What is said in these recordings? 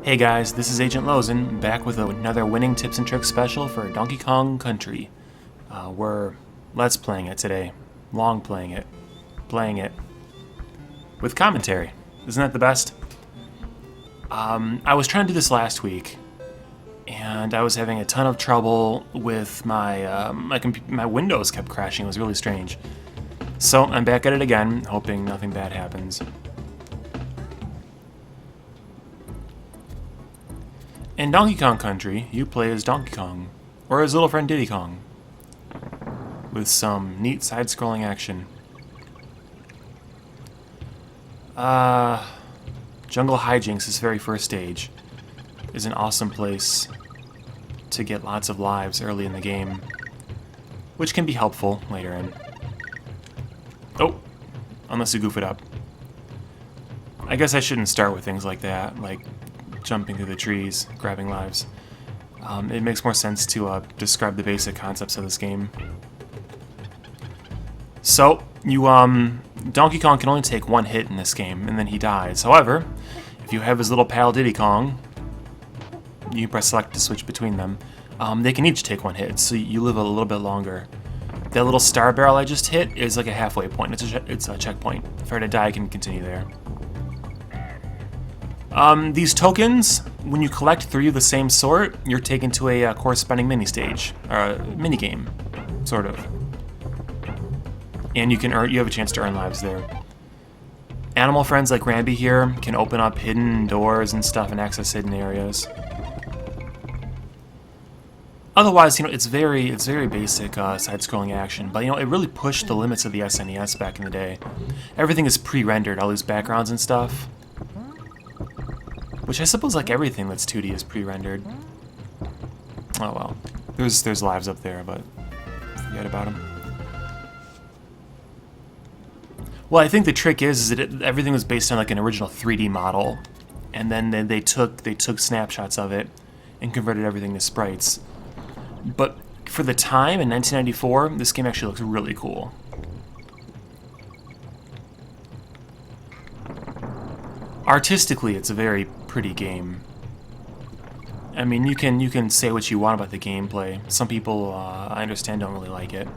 Hey guys, this is AgentLozen, back with another winning tips and tricks special for Donkey Kong Country. We're let's playing it today. Long playing it. With commentary. Isn't that the best? I was trying to do this last week, and I was having a ton of trouble with my Windows kept crashing. It was really strange. So I'm back at it again, hoping nothing bad happens. In Donkey Kong Country, you play as Donkey Kong, or his little friend Diddy Kong, with some neat side-scrolling action. Jungle Hijinks, this very first stage, is an awesome place to get lots of lives early in the game, which can be helpful later in. Oh, unless you goof it up. I guess I shouldn't start with things like that, like jumping through the trees, grabbing lives. It makes more sense to describe the basic concepts of this game. So, Donkey Kong can only take one hit in this game, and then he dies. However, if you have his little pal Diddy Kong, you press select to switch between them. They can each take one hit, so you live a little bit longer. That little star barrel I just hit is like a halfway point. It's a checkpoint. If I were to die, I can continue there. These tokens, when you collect 3 of the same sort, you're taken to a corresponding mini-stage, or a mini-game, sort of. And you have a chance to earn lives there. Animal friends like Rambi here can open up hidden doors and stuff and access hidden areas. Otherwise, it's very basic side-scrolling action, but it really pushed the limits of the SNES back in the day. Everything is pre-rendered, all these backgrounds and stuff. Which I suppose, like everything that's 2D, is pre-rendered. Oh well. There's lives up there, but forget about them. Well, I think the trick is that everything was based on like an original 3D model, and then they took snapshots of it and converted everything to sprites. But for the time, in 1994, this game actually looks really cool. Artistically, it's a very pretty game. I mean, you can say what you want about the gameplay. Some people, I understand, don't really like it.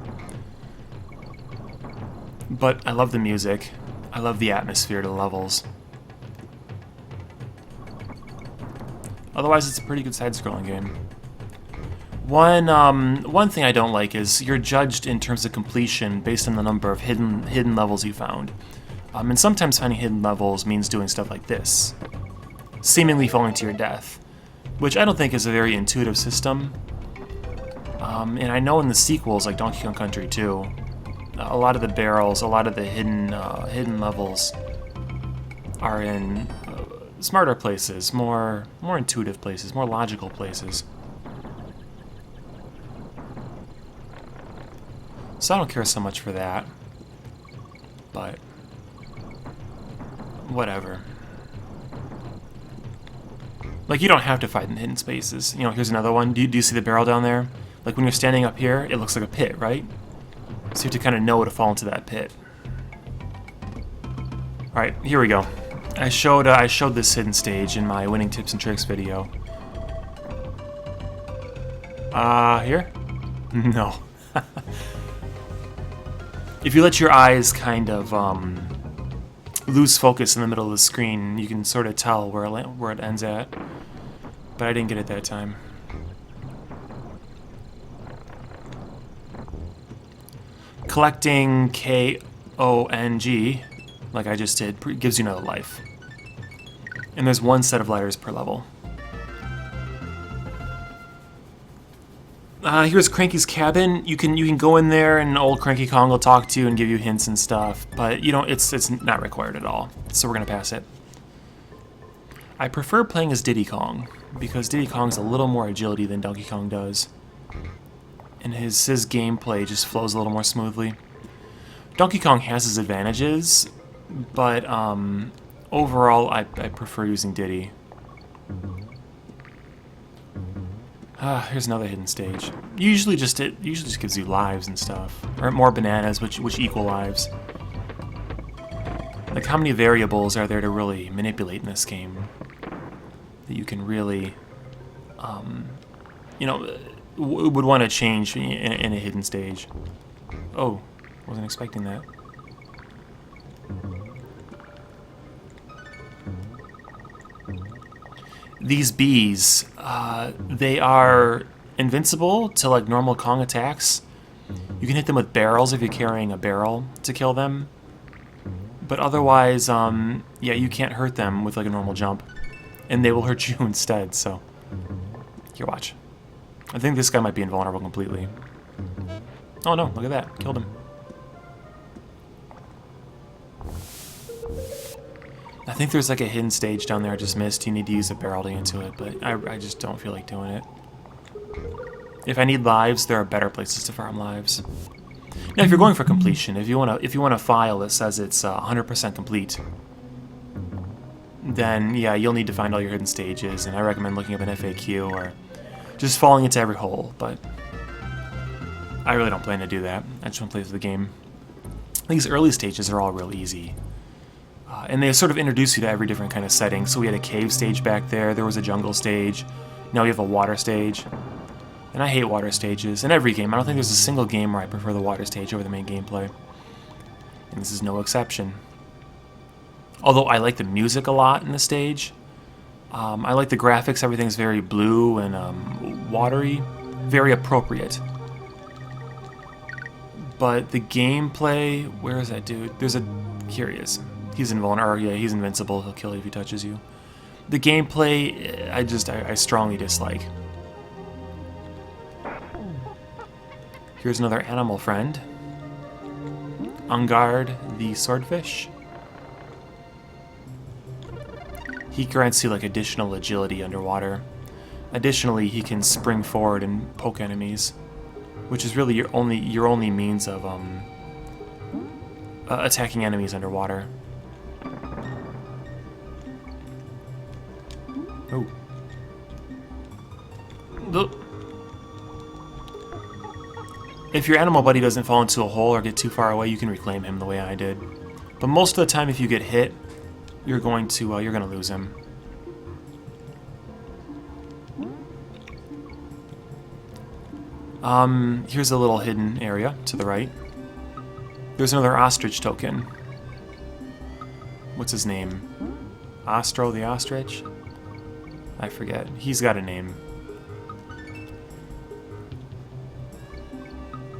But I love the music. I love the atmosphere to the levels. Otherwise, it's a pretty good side-scrolling game. One thing I don't like is you're judged in terms of completion based on the number of hidden levels you found. And sometimes finding hidden levels means doing stuff like this, seemingly falling to your death, which I don't think is a very intuitive system. And I know in the sequels, like Donkey Kong Country 2, a lot of the barrels, a lot of the hidden levels are in smarter places, more intuitive places, more logical places. So I don't care so much for that, but whatever. Like, you don't have to fight in hidden spaces. Here's another one. Do you see the barrel down there? Like, when you're standing up here, it looks like a pit, right? So you have to kind of know to fall into that pit. Alright, here we go. I showed this hidden stage in my winning tips and tricks video. Here? No. If you let your eyes kind of, lose focus in the middle of the screen, you can sort of tell where it ends at. But I didn't get it that time. Collecting KONG, like I just did, gives you another life. And there's 1 set of letters per level. Here's Cranky's cabin. You can go in there and old Cranky Kong will talk to you and give you hints and stuff, but it's not required at all, so we're gonna pass it. I prefer playing as Diddy Kong, because Diddy Kong's a little more agility than Donkey Kong does, and his gameplay just flows a little more smoothly. Donkey Kong has his advantages, but overall I prefer using Diddy. Here's another hidden stage. It usually just gives you lives and stuff, or more bananas, which equal lives. Like, how many variables are there to really manipulate in this game? that you can really, you know, would want to change in a hidden stage. Oh, wasn't expecting that. These bees, they are invincible to like normal Kong attacks. You can hit them with barrels if you're carrying a barrel to kill them. But otherwise, yeah, you can't hurt them with like a normal jump. And they will hurt you instead, so... Here, watch. I think this guy might be invulnerable completely. Oh no, look at that. Killed him. I think there's like a hidden stage down there I just missed. You need to use a barrel to get into it, but I just don't feel like doing it. If I need lives, there are better places to farm lives. Now, if you're going for completion, if you want a file that says it's 100% complete, then yeah, you'll need to find all your hidden stages, and I recommend looking up an FAQ or just falling into every hole. But I really don't plan to do that. I just want to play through the game. These early stages are all real easy. And they sort of introduce you to every different kind of setting. So we had a cave stage back there, there was a jungle stage, now we have a water stage. And I hate water stages. In every game, I don't think there's a single game where I prefer the water stage over the main gameplay. And this is no exception. Although I like the music a lot in the stage. I like the graphics, everything's very blue and watery. Very appropriate. But the gameplay, where is that dude? There's a, here he is. He's invulnerable, yeah, he's invincible, he'll kill you if he touches you. The gameplay, I strongly dislike. Here's another animal friend. Ungard the swordfish. He grants you like additional agility underwater. Additionally, he can spring forward and poke enemies, which is really your only means of attacking enemies underwater. Oh. If your animal buddy doesn't fall into a hole or get too far away, you can reclaim him the way I did. But most of the time, if you get hit, you're going to lose him. Here's a little hidden area to the right. There's another ostrich token. What's his name? Ostro the ostrich? I forget. He's got a name.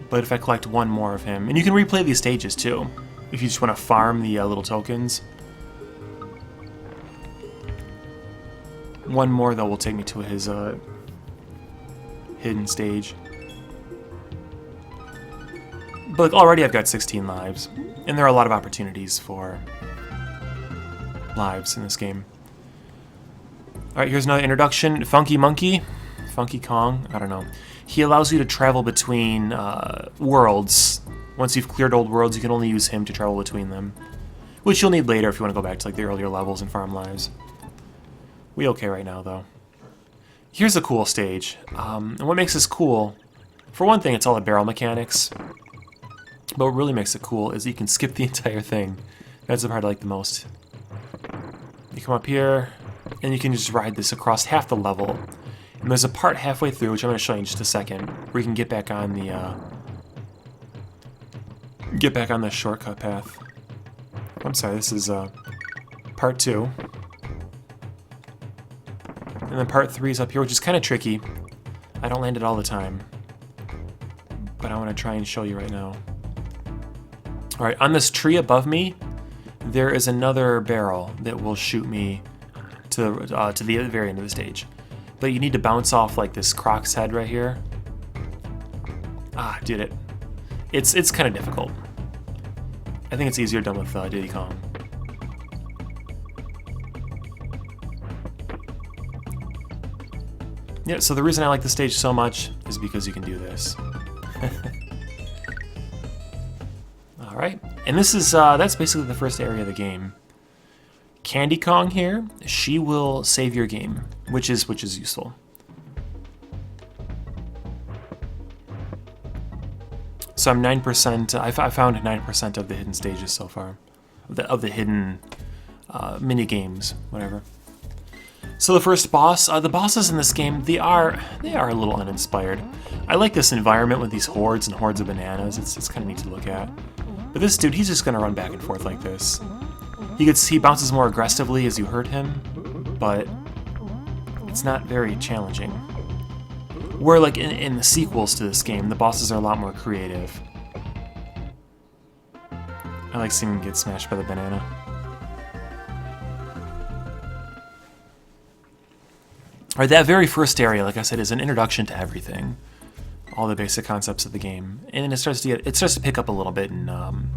But if I collect one more of him, and you can replay these stages too, if you just want to farm the little tokens. One more though will take me to his hidden stage. But already I've got 16 lives, and there are a lot of opportunities for lives in this game. Alright, here's another introduction. Funky Monkey? Funky Kong? I don't know. He allows you to travel between worlds. Once you've cleared old worlds, you can only use him to travel between them. Which you'll need later if you want to go back to like the earlier levels and farm lives. We okay right now, though. Here's a cool stage. And what makes this cool, for one thing, it's all the barrel mechanics. But what really makes it cool is you can skip the entire thing. That's the part I like the most. You come up here, and you can just ride this across half the level. And there's a part halfway through, which I'm going to show you in just a second, where you can get back on the shortcut path. I'm sorry, this is part 2. And then part 3 is up here, which is kind of tricky. I don't land it all the time. But I want to try and show you right now. Alright, on this tree above me, there is another barrel that will shoot me to the very end of the stage. But you need to bounce off like this croc's head right here. Ah, did it. It's kind of difficult. I think it's easier done with Diddy Kong. Yeah, so the reason I like the stage so much is because you can do this. Alright, and this is, that's basically the first area of the game. Candy Kong here, she will save your game, which is useful. So I'm 9%, I found 9% of the hidden stages so far. Of the hidden mini games, whatever. So the first boss, the bosses in this game, they are a little uninspired. I like this environment with these hordes and hordes of bananas. It's kind of neat to look at. But this dude, he's just gonna run back and forth like this. He bounces more aggressively as you hurt him, but it's not very challenging. Where like in the sequels to this game, the bosses are a lot more creative. I like seeing him get smashed by the banana. Alright, that very first area, like I said, is an introduction to everything. All the basic concepts of the game. And it starts to pick up a little bit in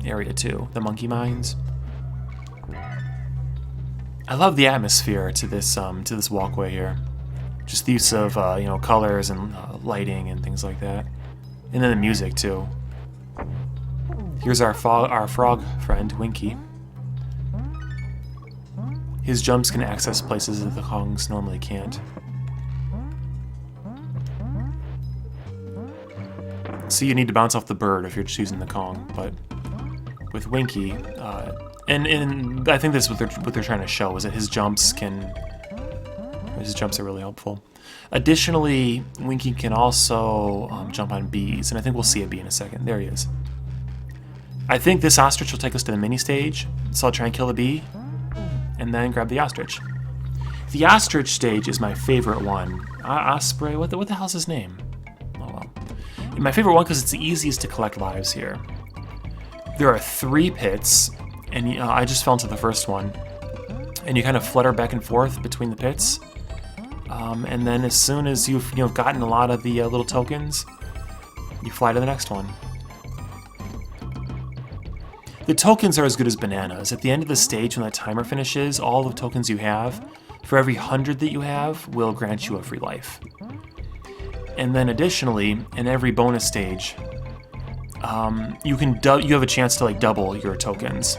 area 2, the monkey mines. I love the atmosphere to this walkway here. Just the use of you know, colors and lighting and things like that. And then the music too. Here's our frog friend, Winky. His jumps can access places that the Kongs normally can't. So you need to bounce off the bird if you're just using the Kong, but with Winky, and I think this is what they're trying to show, is that his jumps are really helpful. Additionally, Winky can also jump on bees, and I think we'll see a bee in a second. There he is. I think this ostrich will take us to the mini stage, so I'll try and kill the bee, and then grab the ostrich. The ostrich stage is my favorite one. Osprey, what the hell's his name? Oh well. My favorite one because it's the easiest to collect lives here. There are 3 pits, and I just fell into the first one. And you kind of flutter back and forth between the pits. And then as soon as you've gotten a lot of the little tokens, you fly to the next one. The tokens are as good as bananas. At the end of the stage, when that timer finishes, all the tokens you have, for every 100 that you have, will grant you a free life. And then additionally, in every bonus stage, you have a chance to like double your tokens.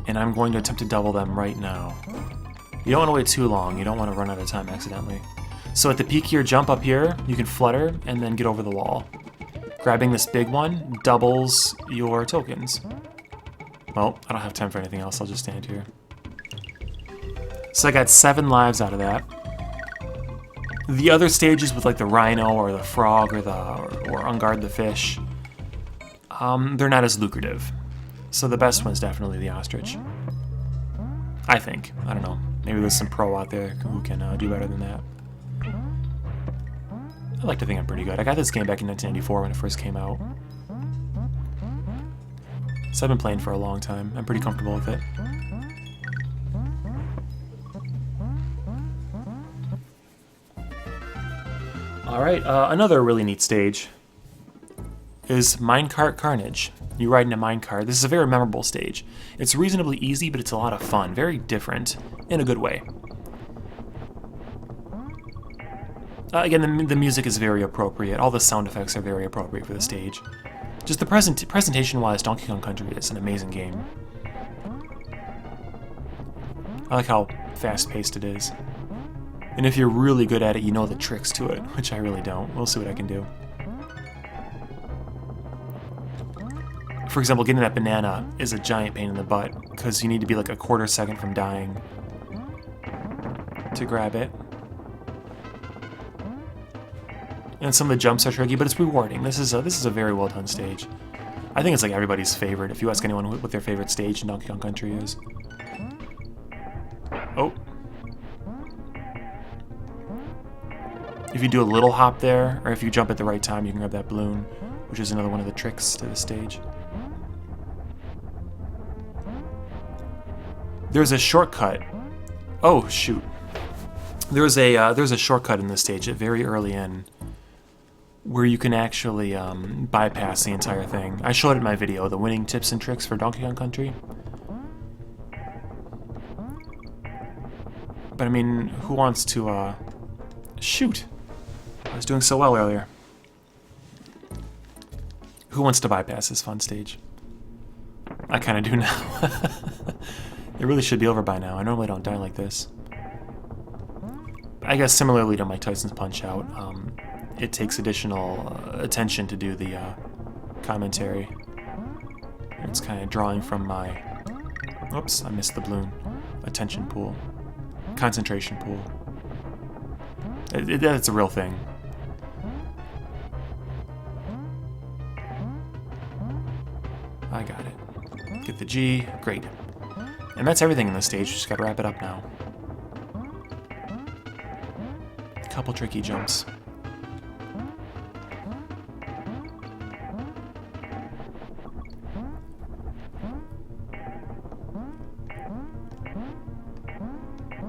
And I'm going to attempt to double them right now. You don't want to wait too long. You don't want to run out of time accidentally. So at the peak of your jump up here, you can flutter and then get over the wall. Grabbing this big one doubles your tokens. Well, I don't have time for anything else. I'll just stand here. So I got 7 lives out of that. The other stages with like the rhino or the frog or Unguard the fish, they're not as lucrative. So the best one's definitely the ostrich. I think. I don't know. Maybe there's some pro out there who can do better than that. I like to think I'm pretty good. I got this game back in 1994 when it first came out. So I've been playing for a long time. I'm pretty comfortable with it. Alright, another really neat stage is Minecart Carnage. You ride in a minecart. This is a very memorable stage. It's reasonably easy, but it's a lot of fun. Very different, in a good way. Again, the music is very appropriate. All the sound effects are very appropriate for the stage. Just the presentation-wise, Donkey Kong Country is an amazing game. I like how fast-paced it is. And if you're really good at it, you know the tricks to it, which I really don't. We'll see what I can do. For example, getting that banana is a giant pain in the butt, because you need to be like a quarter second from dying to grab it. And some of the jumps are tricky, but it's rewarding. This is a very well done stage. I think it's like everybody's favorite. If you ask anyone what their favorite stage in Donkey Kong Country is. Oh. If you do a little hop there, or if you jump at the right time, you can grab that balloon, which is another one of the tricks to the stage. There's a shortcut. Oh shoot! There's a shortcut in this stage at very early in, where you can actually bypass the entire thing. I showed it in my video, the winning tips and tricks for Donkey Kong Country. But I mean, who wants to shoot? I was doing so well earlier. Who wants to bypass this fun stage? I kind of do now. It really should be over by now. I normally don't die like this. I guess similarly to Mike Tyson's Punch-Out, it takes additional attention to do the commentary. It's kind of drawing from my... Oops, I missed the balloon. Attention pool. concentration pool. That's a real thing. I got it. Get the G. Great. And that's everything in this stage. Just gotta wrap it up now. A couple tricky jumps.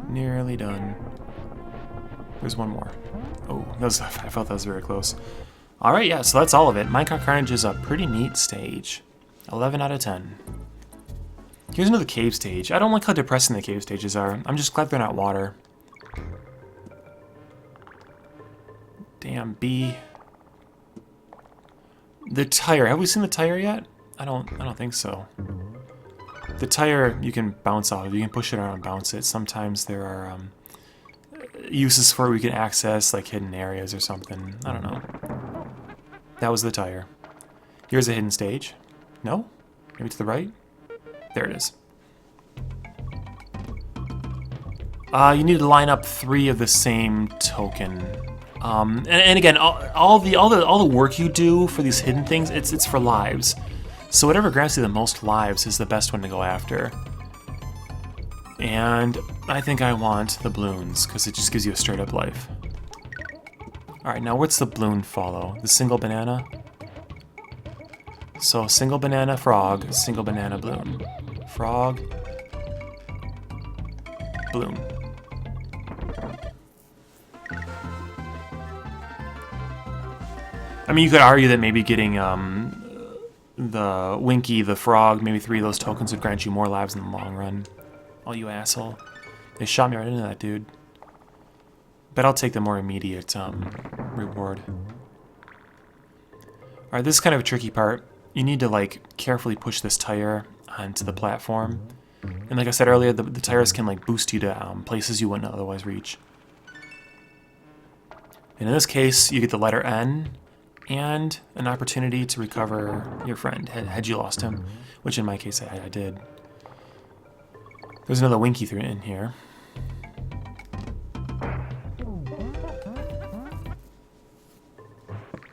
Nearly done. There's one more. Oh, I felt that was very close. Alright, yeah, so that's all of it. Minecart Carnage is a pretty neat stage. 11 out of 10. Here's another cave stage. I don't like how depressing the cave stages are. I'm just glad they're not water. Damn, B. The tire. Have we seen the tire yet? I don't think so. The tire you can bounce off of. You can push it around and bounce it. Sometimes there are uses for it we can access, like hidden areas or something. I don't know. That was the tire. Here's a hidden stage. No? Maybe to the right? There it is. You need to line up 3 of the same token. And again, all the work you do for these hidden things, it's for lives. So whatever grants you the most lives is the best one to go after. And I think I want the balloons, because it just gives you a straight up life. Alright, now what's the balloon follow? The single banana? So single banana frog, single banana balloon. Frog, balloon. I mean, you could argue that maybe getting the Winky, the frog, maybe 3 of those tokens would grant you more lives in the long run. Oh, you asshole. They shot me right into that, dude. But I'll take the more immediate reward. Alright, this is kind of a tricky part. You need to, like, carefully push this tire onto the platform. And like I said earlier, the tires can, like, boost you to places you wouldn't otherwise reach. And in this case, you get the letter N and an opportunity to recover your friend, had you lost him. Which in my case, I did. There's another Winky through in here.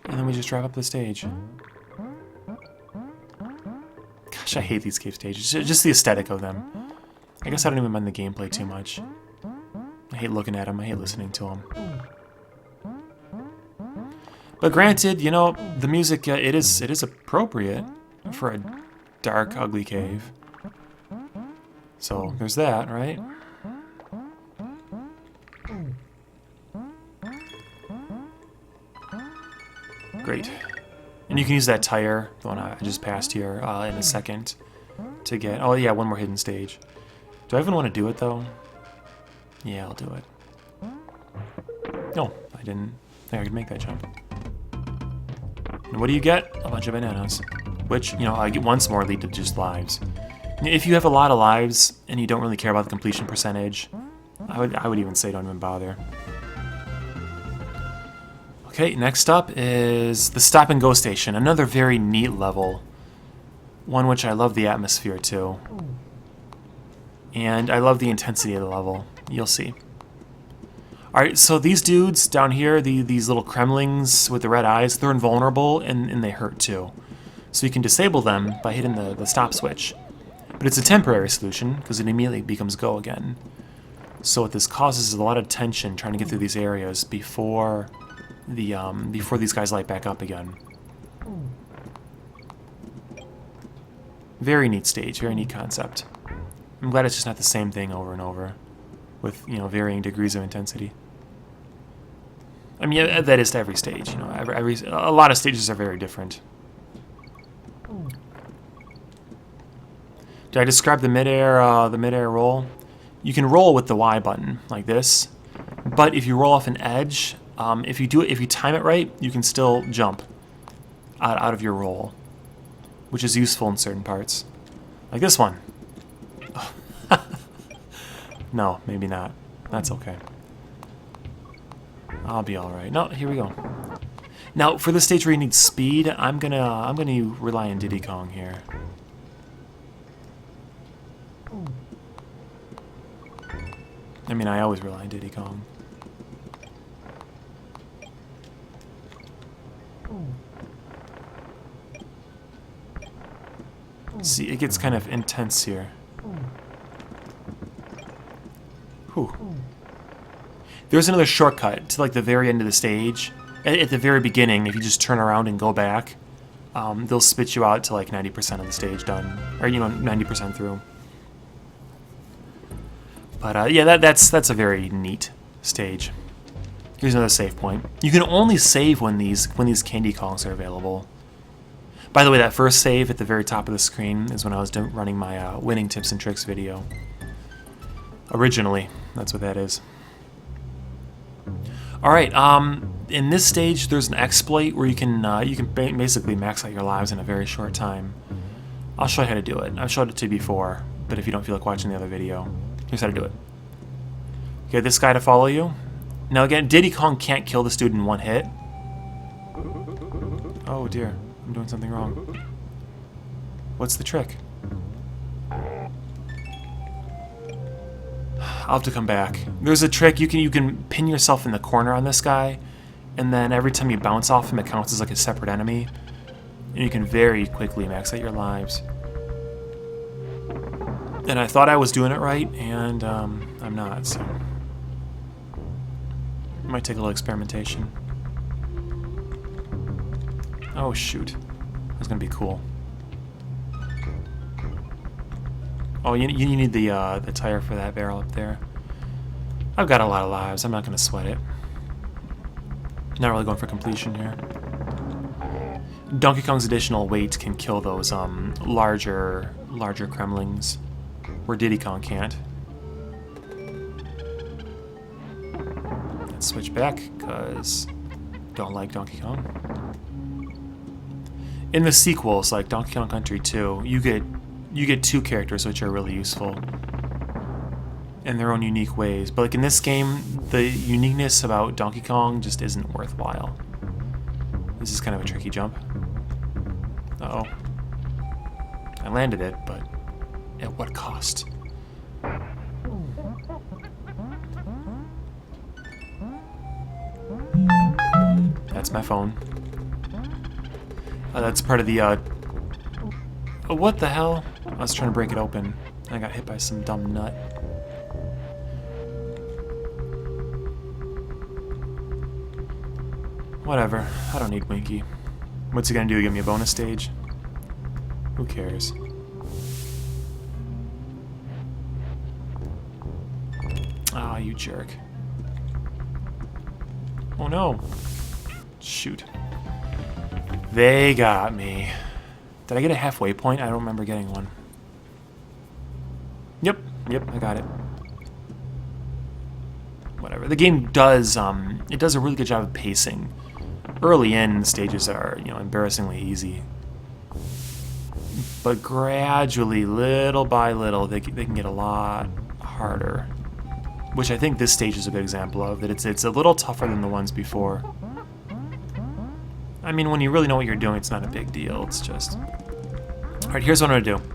And then we just drive up the stage. Gosh, I hate these cave stages. Just the aesthetic of them. I guess I don't even mind the gameplay too much. I hate looking at them. I hate listening to them. But granted, you know, the music, it is appropriate for a dark, ugly cave. So, there's that, right? Great. And you can use that tire, the one I just passed here, in a second to get... Oh, yeah, one more hidden stage. Do I even want to do it, though? Yeah, I'll do it. No, I didn't think I could make that jump. And what do you get? A bunch of bananas. Which, you know, I get once more lead to just lives. If you have a lot of lives and you don't really care about the completion percentage, I would even say don't even bother. Okay, next up is the Stop and Go Station, another very neat level. One which I love the atmosphere too. And I love the intensity of the level. You'll see. Alright, so these dudes down here, these little Kremlings with the red eyes, they're invulnerable and they hurt too. So you can disable them by hitting the stop switch. But it's a temporary solution, because it immediately becomes go again. So what this causes is a lot of tension trying to get through these areas before these guys light back up again. Very neat stage, very neat concept. I'm glad it's just not the same thing over and over, with, you know, varying degrees of intensity. I mean, yeah, that is to every stage, you know. A lot of stages are very different. Did I describe the midair roll? You can roll with the Y button like this, but if you roll off an edge, if you time it right, you can still jump out of your roll, which is useful in certain parts, like this one. No, maybe not. That's okay. I'll be all right. No, here we go. Now, for the stage where you need speed, I'm gonna rely on Diddy Kong here. I mean, I always rely on Diddy Kong. See, it gets kind of intense here. Whew. There's another shortcut to like the very end of the stage. At the very beginning, if you just turn around and go back, they'll spit you out to like 90% of the stage done, or 90% through. But yeah, that's a very neat stage. Here's another save point. You can only save when these candy Kongs are available. By the way, that first save at the very top of the screen is when I was running my winning tips and tricks video. Originally, that's what that is. All right. In this stage, there's an exploit where you can basically max out your lives in a very short time. I'll show you how to do it. I've showed it to you before, but if you don't feel like watching the other video, here's how to do it. You get this guy to follow you. Now again, Diddy Kong can't kill this dude in one hit. Oh dear, I'm doing something wrong. What's the trick? I'll have to come back. There's a trick. You can pin yourself in the corner on this guy, and then every time you bounce off him, it counts as like a separate enemy, and you can very quickly max out your lives. And I thought I was doing it right, and I'm not. So it might take a little experimentation. Oh shoot, that's gonna be cool. Oh, you need the tire for that barrel up there. I've got a lot of lives. I'm not going to sweat it. Not really going for completion here. Donkey Kong's additional weight can kill those larger Kremlings, where Diddy Kong can't. Let's switch back, because don't like Donkey Kong. In the sequels, like Donkey Kong Country 2, you get two characters which are really useful in their own unique ways. But like in this game, the uniqueness about Donkey Kong just isn't worthwhile. This is kind of a tricky jump. Uh-oh. I landed it, but at what cost? That's my phone. That's part of the, what the hell? I was trying to break it open. I got hit by some dumb nut. Whatever. I don't need Winky. What's he gonna do? Give me a bonus stage? Who cares? Ah, you jerk. Oh no. Shoot. They got me. Did I get a halfway point? I don't remember getting one. Yep, I got it. Whatever. The game does, it does a really good job of pacing. Early in, the stages are, embarrassingly easy. But gradually, little by little, they can get a lot harder. Which I think this stage is a good example of, that it's a little tougher than the ones before. I mean, when you really know what you're doing, it's not a big deal. It's just... Alright, here's what I'm going to do.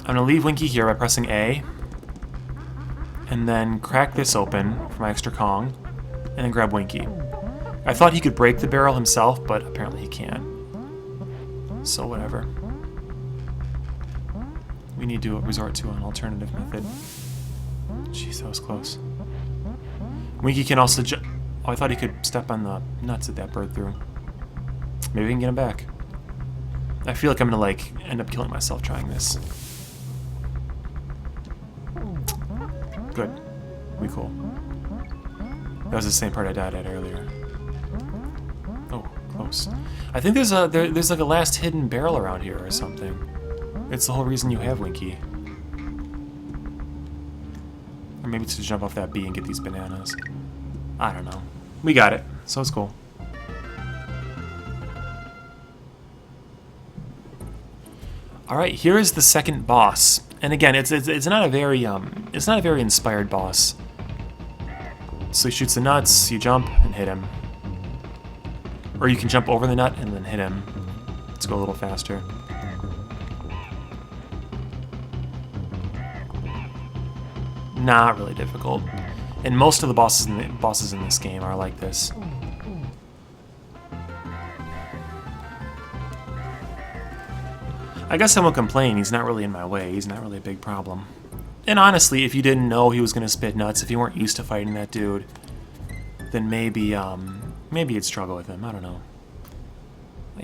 I'm going to leave Winky here by pressing A. And then crack this open for my extra Kong. And then grab Winky. I thought he could break the barrel himself, but apparently he can't. So whatever. We need to resort to an alternative method. Jeez, that was close. Winky can also oh, I thought he could step on the nuts that that bird threw. Maybe we can get him back. I feel like I'm gonna, end up killing myself trying this. Good. We cool. That was the same part I died at earlier. Oh, close. I think there's like a last hidden barrel around here or something. It's the whole reason you have Winky. Or maybe it's to jump off that bee and get these bananas. I don't know. We got it, so it's cool. All right, here is the second boss, and again, it's not a very inspired boss. So he shoots the nuts, you jump and hit him, or you can jump over the nut and then hit him. Let's go a little faster. not really difficult. And most of the bosses in this game are like this. I guess I won't complain. He's not really in my way. He's not really a big problem. And honestly, if you didn't know he was going to spit nuts, if you weren't used to fighting that dude, then maybe you'd struggle with him. I don't know.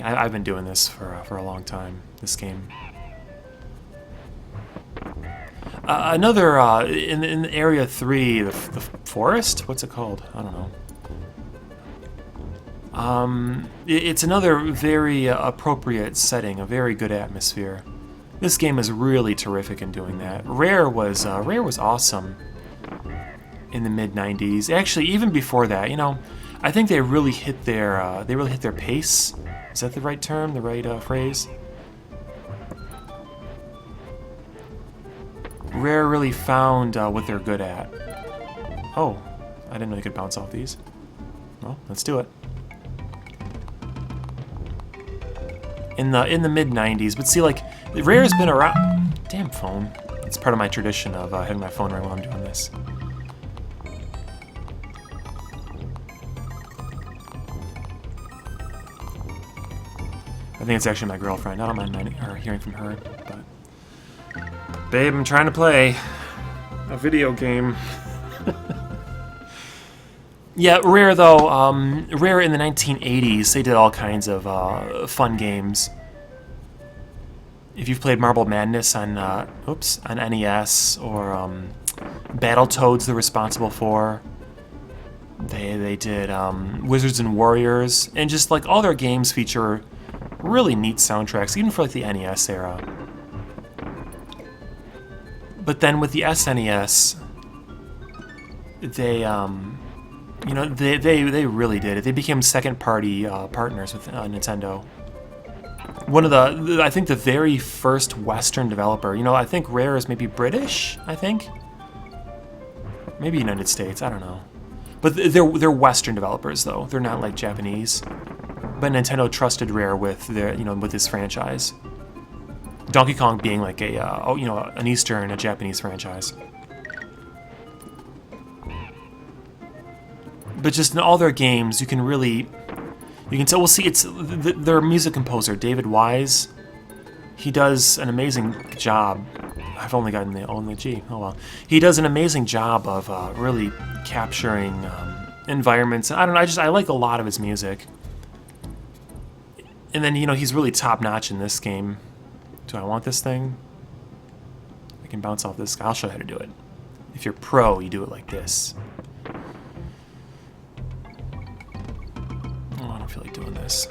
I've been doing this for a long time, this game. Another, in Area 3, the forest? What's it called? I don't know. It's another very appropriate setting, a very good atmosphere. This game is really terrific in doing that. Rare was awesome in the mid-90s. Actually, even before that, you know, I think they really hit their pace. Is that the right term? The right phrase? Rare really found what they're good at. Oh, I didn't know you could bounce off these. Well, let's do it. In the mid-90s, but see, like, Rare's been around. Damn phone. It's part of my tradition of having my phone ring while I'm doing this. I think it's actually my girlfriend. I don't mind hearing from her, but... Babe, I'm trying to play a video game. Yeah, Rare, though, Rare in the 1980s, they did all kinds of fun games. If you've played Marble Madness on, on NES, or Battletoads they're responsible for. They did Wizards and Warriors, and just like all their games feature really neat soundtracks, even for like the NES era. But then with the SNES, they you know, they really did it. They became second-party partners with Nintendo. One of the, I think the very first Western developer. You know, I think Rare is maybe British. I think, maybe United States. I don't know. But they're Western developers though. They're not like Japanese. But Nintendo trusted Rare with their, you know, with this franchise. Donkey Kong being like a, you know, an Eastern, a Japanese franchise. But just in all their games, you can tell. We'll see. It's their music composer, David Wise. He does an amazing job. I've only gotten the O and the G. Oh well. He does an amazing job of really capturing environments. I don't know. I like a lot of his music. And then, you know, he's really top notch in this game. Do I want this thing? I can bounce off this guy. I'll show you how to do it. If you're pro, you do it like this. Oh, I don't feel like doing this.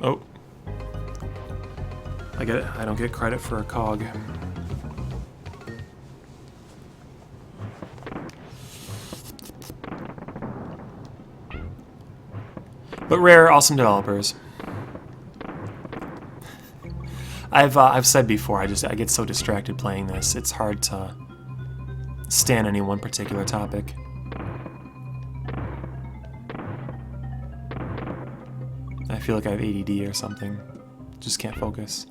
Oh. I get it. I don't get credit for a cog. But Rare, awesome developers. I've said before, I get so distracted playing this. It's hard to stay on any one particular topic. I feel like I have ADD or something. Just can't focus.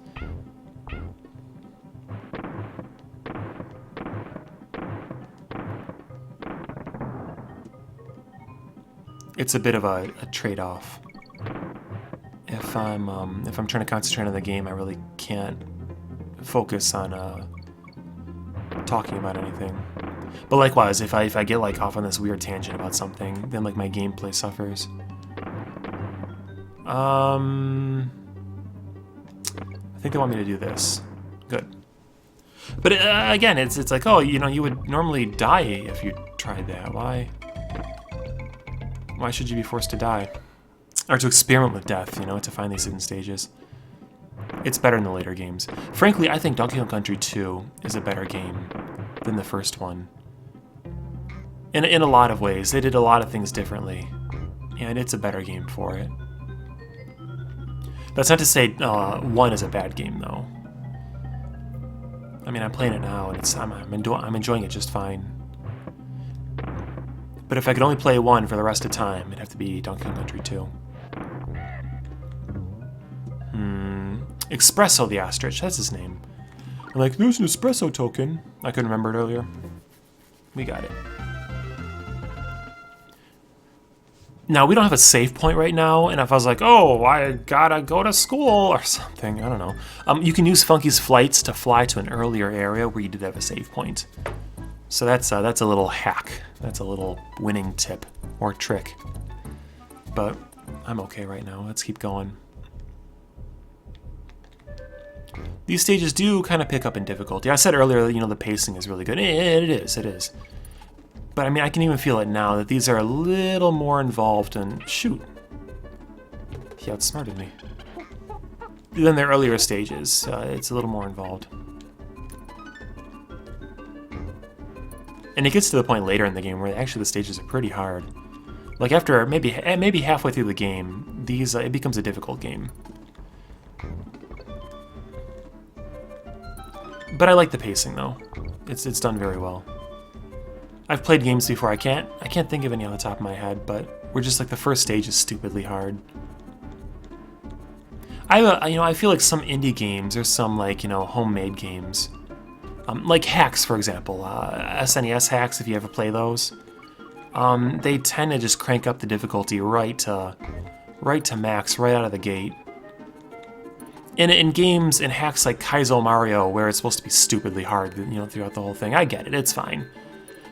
It's a bit of a trade-off. If I'm trying to concentrate on the game, I really can't focus on talking about anything. But likewise, if I get like off on this weird tangent about something, then like my gameplay suffers. I think they want me to do this. Good. But again, it's like, oh, you know, you would normally die if you tried that. Why should you be forced to die? Or to experiment with death, you know, to find these hidden stages. It's better in the later games. Frankly, I think Donkey Kong Country 2 is a better game than the first one. In a lot of ways. They did a lot of things differently. And it's a better game for it. That's not to say 1 is a bad game, though. I mean, I'm playing it now, and I'm enjoying it just fine. But if I could only play 1 for the rest of the time, it'd have to be Donkey Kong Country 2. Espresso the Ostrich, that's his name. I'm like, there's an espresso token. I couldn't remember it earlier. We got it. Now, we don't have a save point right now, and if I was like, oh, I gotta go to school or something, I don't know. You can use Funky's flights to fly to an earlier area where you did have a save point. So that's a little hack. That's a little winning tip or trick. But I'm okay right now. Let's keep going. These stages do kind of pick up in difficulty. I said earlier, you know, the pacing is really good. It is. But I mean, I can even feel it now that these are a little more involved and shoot. He outsmarted me. Than their earlier stages. It's a little more involved. And it gets to the point later in the game where actually the stages are pretty hard. Like after maybe halfway through the game, these it becomes a difficult game. But I like the pacing though. It's done very well. I've played games before. I can't think of any on the top of my head, but we're just like the first stage is stupidly hard. I feel like some indie games or some like homemade games, like hacks for example, SNES hacks. If you ever play those, they tend to just crank up the difficulty right to max right out of the gate. In games in hacks like Kaizo Mario, where it's supposed to be stupidly hard, throughout the whole thing, I get it, it's fine.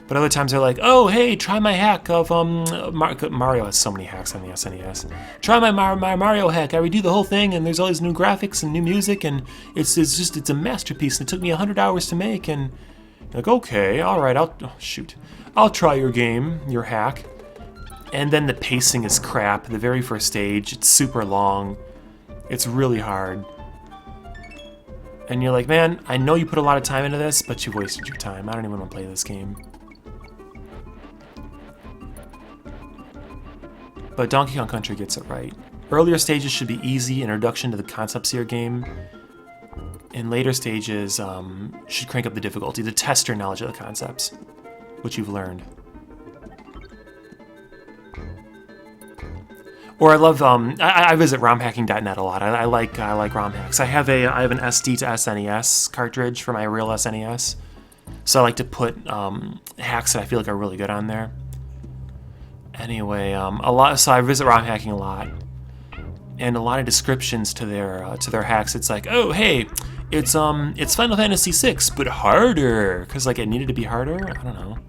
But other times they're like, oh, hey, try my hack of, Mario has so many hacks on the SNES. Try my Mario hack. I redo the whole thing, and there's all these new graphics and new music, and it's a masterpiece, and it took me 100 hours to make, and you're like, okay, all right, I'll try your game, your hack. And then the pacing is crap. The very first stage, it's super long. It's really hard. And you're like, man, I know you put a lot of time into this, but you've wasted your time. I don't even want to play this game. But Donkey Kong Country gets it right. Earlier stages should be easy, introduction to the concepts of your game. And later stages should crank up the difficulty to test your knowledge of the concepts, which you've learned. Or I love I visit romhacking.net a lot. I like ROM hacks. I have an SD to SNES cartridge for my real SNES, so I like to put hacks that I feel like are really good on there. Anyway, so I visit ROM hacking a lot, and a lot of descriptions to their hacks. It's like, oh hey, it's Final Fantasy VI but harder, because like it needed to be harder. I don't know.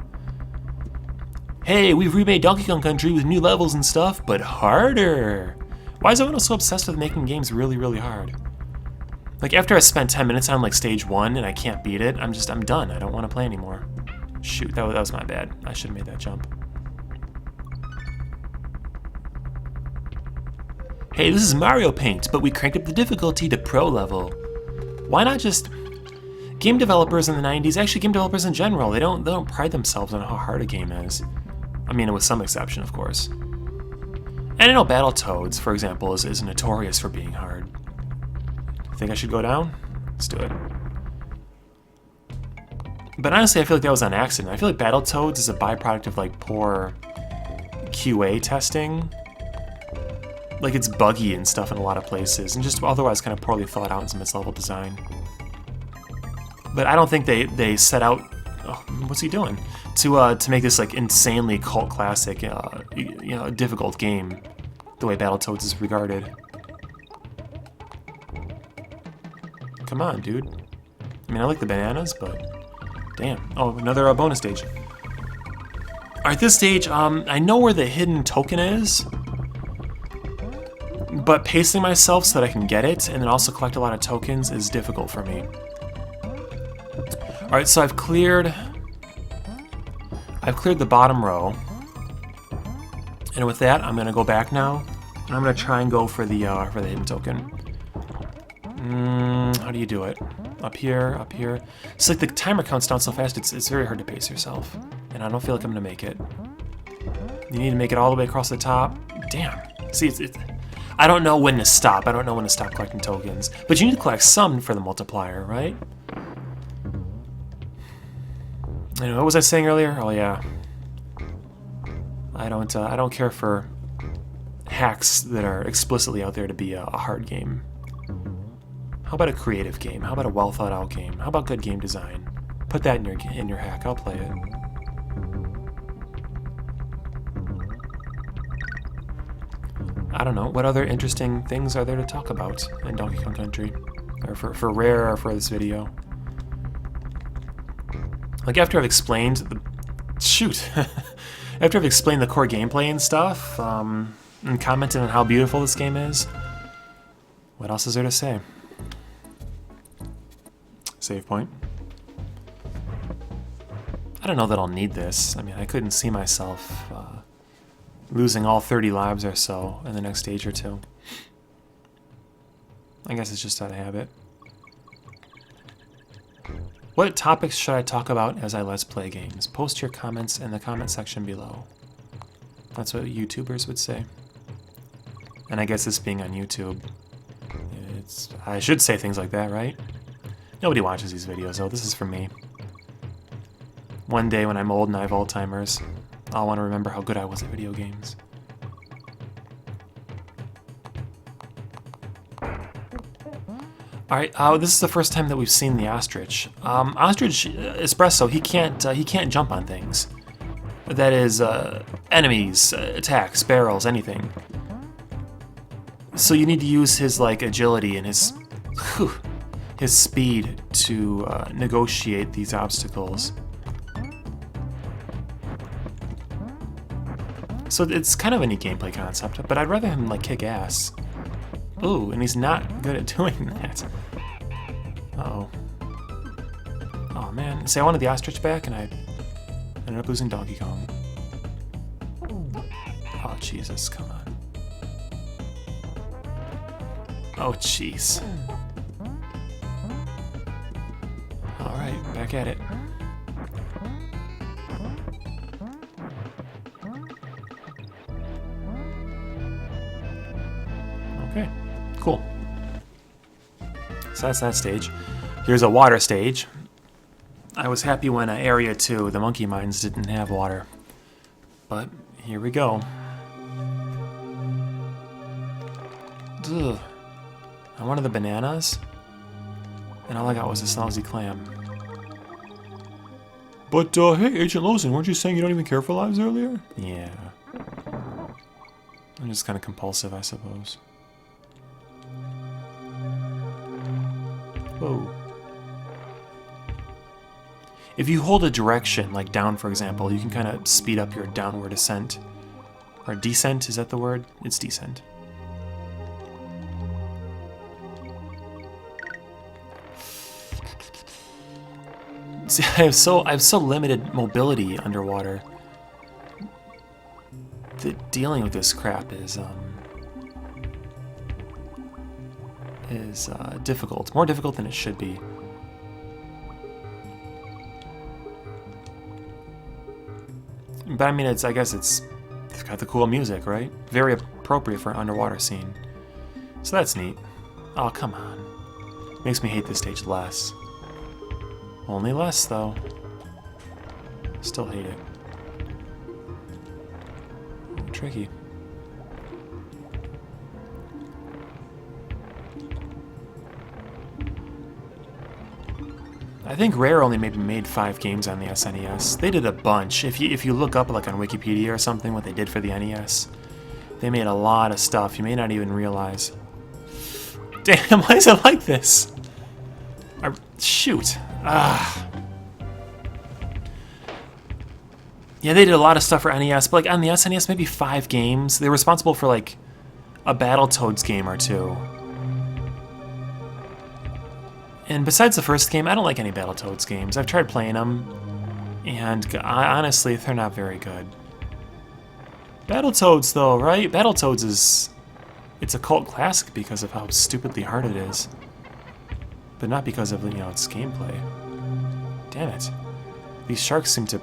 Hey, we've remade Donkey Kong Country with new levels and stuff, but harder. Why is everyone so obsessed with making games really, really hard? Like after I spent 10 minutes on like stage 1 and I can't beat it, I'm done. I don't want to play anymore. Shoot, that was my bad. I should have made that jump. Hey, this is Mario Paint, but we cranked up the difficulty to pro level. Why not just... Game developers in the 90s, actually game developers in general, they don't pride themselves on how hard a game is. I mean, with some exception, of course. And I know Battletoads, for example, is notorious for being hard. Think I should go down? Let's do it. But honestly, I feel like that was on accident. I feel like Battletoads is a byproduct of like poor QA testing. Like it's buggy and stuff in a lot of places, and just otherwise kind of poorly thought out in some of its level design. But I don't think they set out. Oh, what's he doing? To make this like insanely cult classic, difficult game, the way Battletoads is regarded. Come on, dude. I mean, I like the bananas, but damn. Oh, another bonus stage. All right, this stage, I know where the hidden token is, but pacing myself so that I can get it and then also collect a lot of tokens is difficult for me. All right, so I've cleared the bottom row, and with that, I'm gonna go back now, and I'm gonna try and go for the hidden token. How do you do it? Up here, up here. It's like the timer counts down so fast. It's very hard to pace yourself, and I don't feel like I'm gonna make it. You need to make it all the way across the top. Damn. See, I don't know when to stop. I don't know when to stop collecting tokens, but you need to collect some for the multiplier, right? Anyway, what was I saying earlier? Oh yeah, I don't care for hacks that are explicitly out there to be a hard game. How about a creative game? How about a well thought out game? How about good game design? Put that in your hack. I'll play it. I don't know. What other interesting things are there to talk about in Donkey Kong Country? Or for Rare or for this video? Like, after I've explained the... Shoot! After I've explained the core gameplay and stuff, and commented on how beautiful this game is, what else is there to say? Save point. I don't know that I'll need this. I mean, I couldn't see myself losing all 30 lives or so in the next stage or two. I guess it's just out of habit. What topics should I talk about as I Let's Play games? Post your comments in the comment section below. That's what YouTubers would say. And I guess this being on YouTube, I should say things like that, right? Nobody watches these videos, though. This is for me. One day when I'm old and I have Alzheimer's, I'll want to remember how good I was at video games. Alright, this is the first time that we've seen the ostrich. Ostrich Espresso, he can't jump on things. That is, enemies, attacks, barrels, anything. So you need to use his, like, agility and his speed to negotiate these obstacles. So it's kind of a neat gameplay concept, but I'd rather him, like, kick ass. Ooh, and he's not good at doing that. Uh-oh. Oh, man. See, I wanted the ostrich back, and I ended up losing Donkey Kong. Oh, Jesus, come on. Oh, jeez. Alright, back at it. Okay, cool. So that's that stage. Here's a water stage. I was happy when Area 2, the monkey mines, didn't have water. But here we go. Ugh. I wanted the bananas, and all I got was this lousy clam. But, hey, AgentLozen, weren't you saying you don't even care for lives earlier? Yeah. I'm just kind of compulsive, I suppose. Whoa. If you hold a direction, like down for example, you can kind of speed up your downward ascent. Or descent, is that the word? It's descent. See, I have so limited mobility underwater that dealing with this crap is difficult. More difficult than it should be. But I mean, I guess it's got the cool music, right? Very appropriate for an underwater scene. So that's neat. Oh, come on. Makes me hate this stage less. Only less, though. Still hate it. Tricky. I think Rare only maybe made 5 games on the SNES. They did a bunch. If you look up like on Wikipedia or something what they did for the NES, they made a lot of stuff you may not even realize. Damn, why is it like this? Shoot. Ah. Yeah, they did a lot of stuff for NES, but like on the SNES, maybe 5 games. They were responsible for like a Battletoads game or 2. And besides the first game, I don't like any Battletoads games. I've tried playing them, and honestly, they're not very good. Battletoads, though, right? Battletoads it's a cult classic because of how stupidly hard it is. But not because of, its gameplay. Damn it. These sharks seem to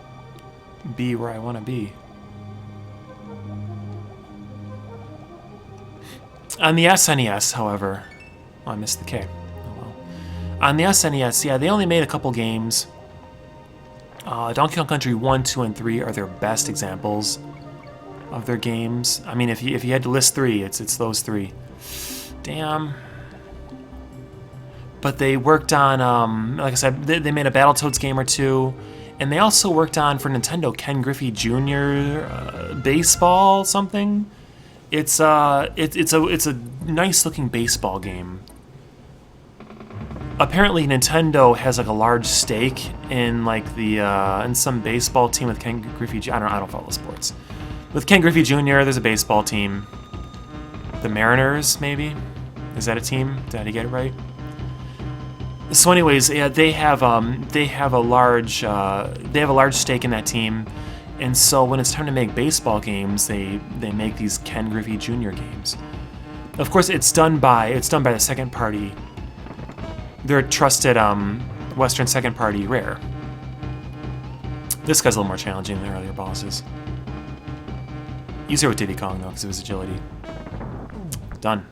be where I want to be. On the SNES, however... Oh, I missed the K. On the SNES, yeah, they only made a couple games. Donkey Kong Country 1, 2, and 3 are their best examples of their games. I mean, if you had to list 3, it's those 3. Damn. But they worked on, like I said, they made a Battletoads game or two, and they also worked on for Nintendo Ken Griffey Jr. Baseball something. It's a nice looking baseball game. Apparently Nintendo has like a large stake in like the in some baseball team with Ken Griffey Jr. I don't follow sports. With Ken Griffey Jr. there's a baseball team. The Mariners, maybe? Is that a team? Did I get it right? So anyways, yeah, they have a large stake in that team, and so when it's time to make baseball games, they make these Ken Griffey Jr. games. Of course, it's done by the second party. Their trusted Western second party Rare. This guy's a little more challenging than the earlier bosses. Easier with Diddy Kong though, because of his agility. Done.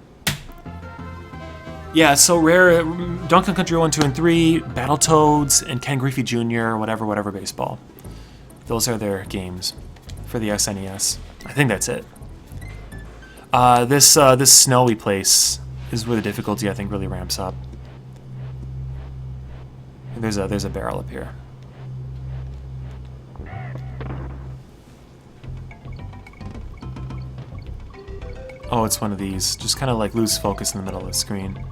Yeah, so Rare, Donkey Kong Country 1, 2, and 3, Battletoads, and Ken Griffey Jr., whatever baseball. Those are their games for the SNES. I think that's it. This snowy place is where the difficulty, I think, really ramps up. There's a barrel up here. Oh, it's one of these. Just kind of like lose focus in the middle of the screen.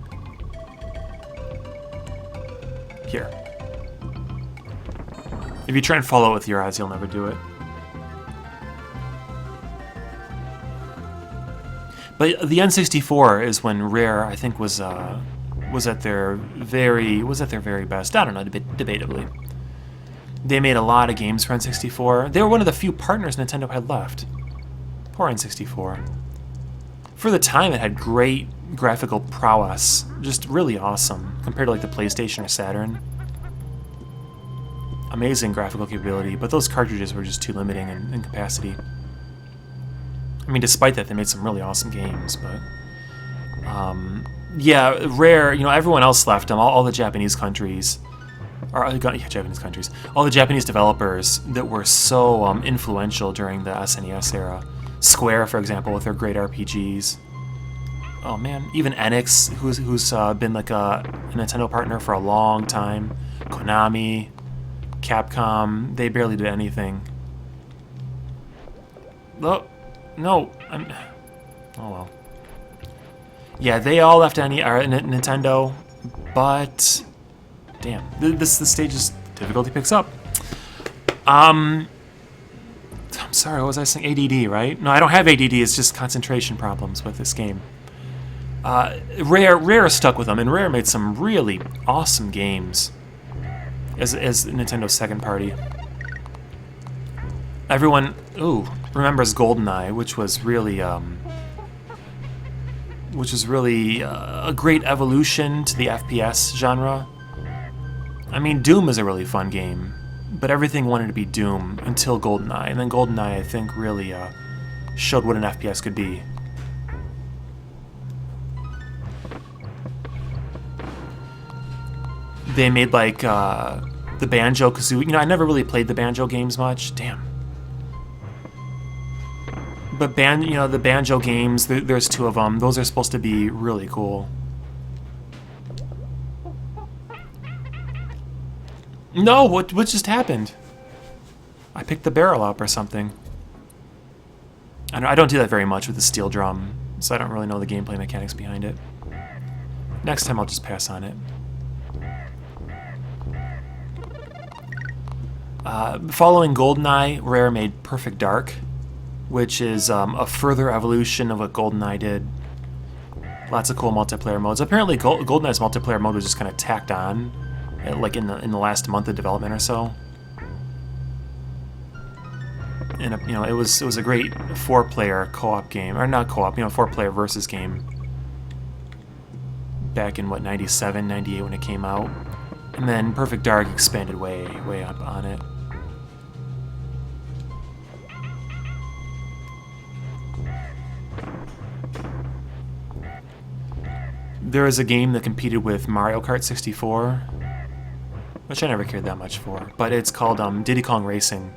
Here. If you try and follow it with your eyes, you'll never do it. But the N64 is when Rare, I think, was at their very best. I don't know, debatably. They made a lot of games for N64. They were one of the few partners Nintendo had left. Poor N64. For the time, it had great graphical prowess, just really awesome, compared to like the PlayStation or Saturn. Amazing graphical capability, but those cartridges were just too limiting in capacity. I mean, despite that, they made some really awesome games, but... yeah, Rare, everyone else left them, all the Japanese countries, all the Japanese developers that were so influential during the SNES era. Square, for example, with their great RPGs. Oh man, even Enix, who's been like a Nintendo partner for a long time. Konami, Capcom, they barely did anything. Oh, no, oh well. Yeah, they all left Nintendo, but damn, the stage's difficulty picks up. I'm sorry, what was I saying? ADD, right? No, I don't have ADD, it's just concentration problems with this game. Rare stuck with them, and Rare made some really awesome games as Nintendo's second party. Everyone, remembers GoldenEye, which was really a great evolution to the FPS genre. I mean, Doom is a really fun game, but everything wanted to be Doom until GoldenEye, and then GoldenEye, I think, really showed what an FPS could be. They made like the Banjo-Kazooie. I never really played the Banjo games much. Damn. But the Banjo games, there's two of them. Those are supposed to be really cool. No, what just happened? I picked the barrel up or something. I don't do that very much with the steel drum, so I don't really know the gameplay mechanics behind it. Next time I'll just pass on it. Following GoldenEye, Rare made Perfect Dark, which is a further evolution of what GoldenEye did. Lots of cool multiplayer modes. Apparently, GoldenEye's multiplayer mode was just kind of tacked on, like in the last month of development or so. And it was a great 4-player co-op game, or not co-op, 4-player versus game. Back in 97, 98 when it came out, and then Perfect Dark expanded way up on it. There is a game that competed with Mario Kart 64, which I never cared that much for, but it's called Diddy Kong Racing.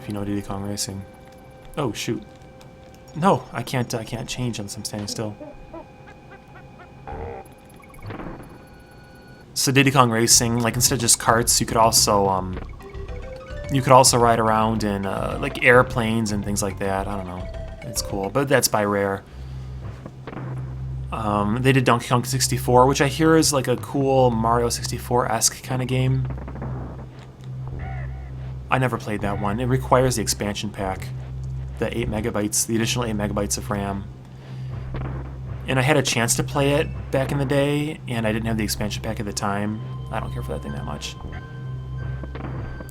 If you know Diddy Kong Racing. Oh shoot! No, I can't change unless I'm standing still. So Diddy Kong Racing, like instead of just carts, you could also ride around in like airplanes and things like that. I don't know. It's cool, but that's by Rare. They did Donkey Kong 64, which I hear is like a cool Mario 64-esque kind of game. I never played that one. It requires the expansion pack, the 8 megabytes, the additional 8 megabytes of RAM. And I had a chance to play it back in the day, and I didn't have the expansion pack at the time. I don't care for that thing that much.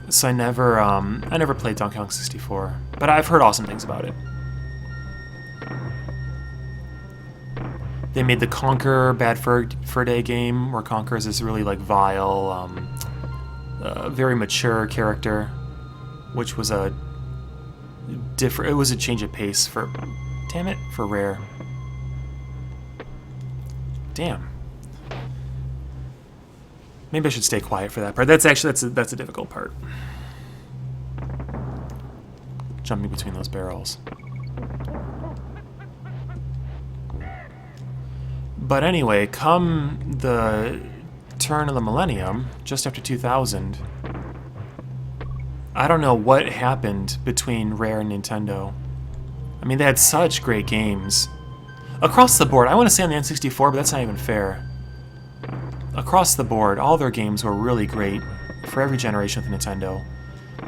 So I never played Donkey Kong 64, but I've heard awesome things about it. They made the Conker Bad Fur Day game, where Conker is this really like vile, very mature character, which was a different. It was a change of pace for, damn it, for Rare. Damn. Maybe I should stay quiet for that part. That's actually that's a difficult part. Jumping between those barrels. But anyway, come the turn of the millennium, just after 2000, I don't know what happened between Rare and Nintendo. I mean, they had such great games. Across the board, I want to say on the N64, but that's not even fair. Across the board, all their games were really great for every generation with Nintendo.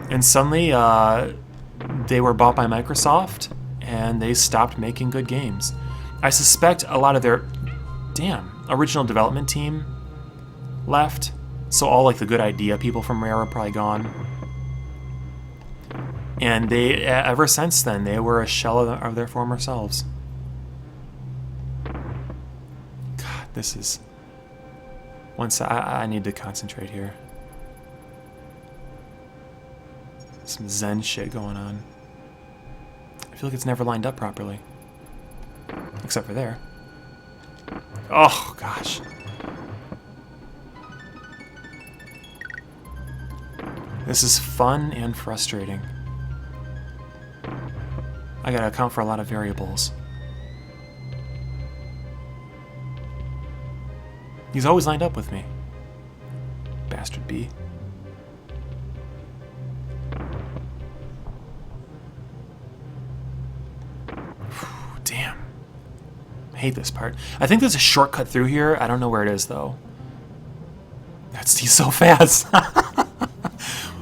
And suddenly, they were bought by Microsoft, and they stopped making good games. I suspect a lot of their, original development team left, so all like the good idea people from Rare are probably gone. And they, ever since then, they were a shell of their former selves. This is... I need to concentrate here. Some Zen shit going on. I feel like it's never lined up properly. Except for there. Oh, gosh. This is fun and frustrating. I gotta account for a lot of variables. He's always lined up with me. Bastard B. Damn. I hate this part. I think there's a shortcut through here. I don't know where it is, though. He's so fast.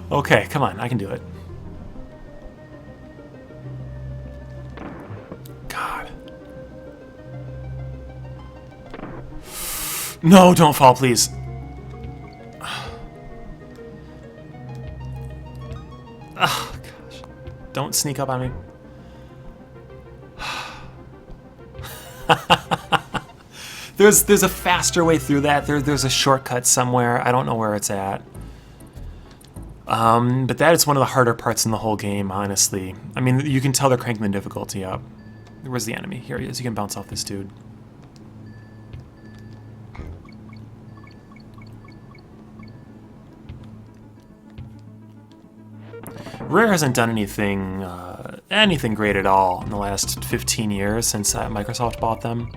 Okay, come on. I can do it. God. No, don't fall, please. Oh, gosh. Don't sneak up on me. There's a faster way through that. There's a shortcut somewhere. I don't know where it's at. But that is one of the harder parts in the whole game, honestly. I mean, you can tell they're cranking the difficulty up. Where's the enemy? Here he is. You can bounce off this dude. Rare hasn't done anything great at all in the last 15 years since Microsoft bought them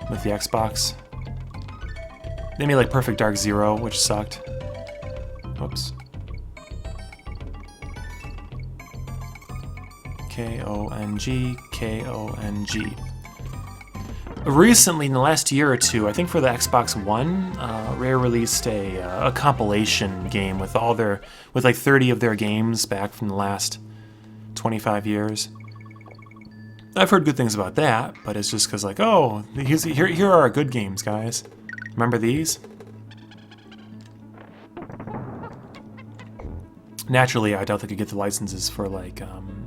with the Xbox. They made like Perfect Dark Zero, which sucked. Oops. K-O-N-G, K-O-N-G. Recently, in the last year or two, I think for the Xbox One, Rare released a compilation game with like 30 of their games back from the last 25 years. I've heard good things about that, but it's just because, like, oh, here are our good games, guys. Remember these? Naturally, I doubt they could get the licenses for, like,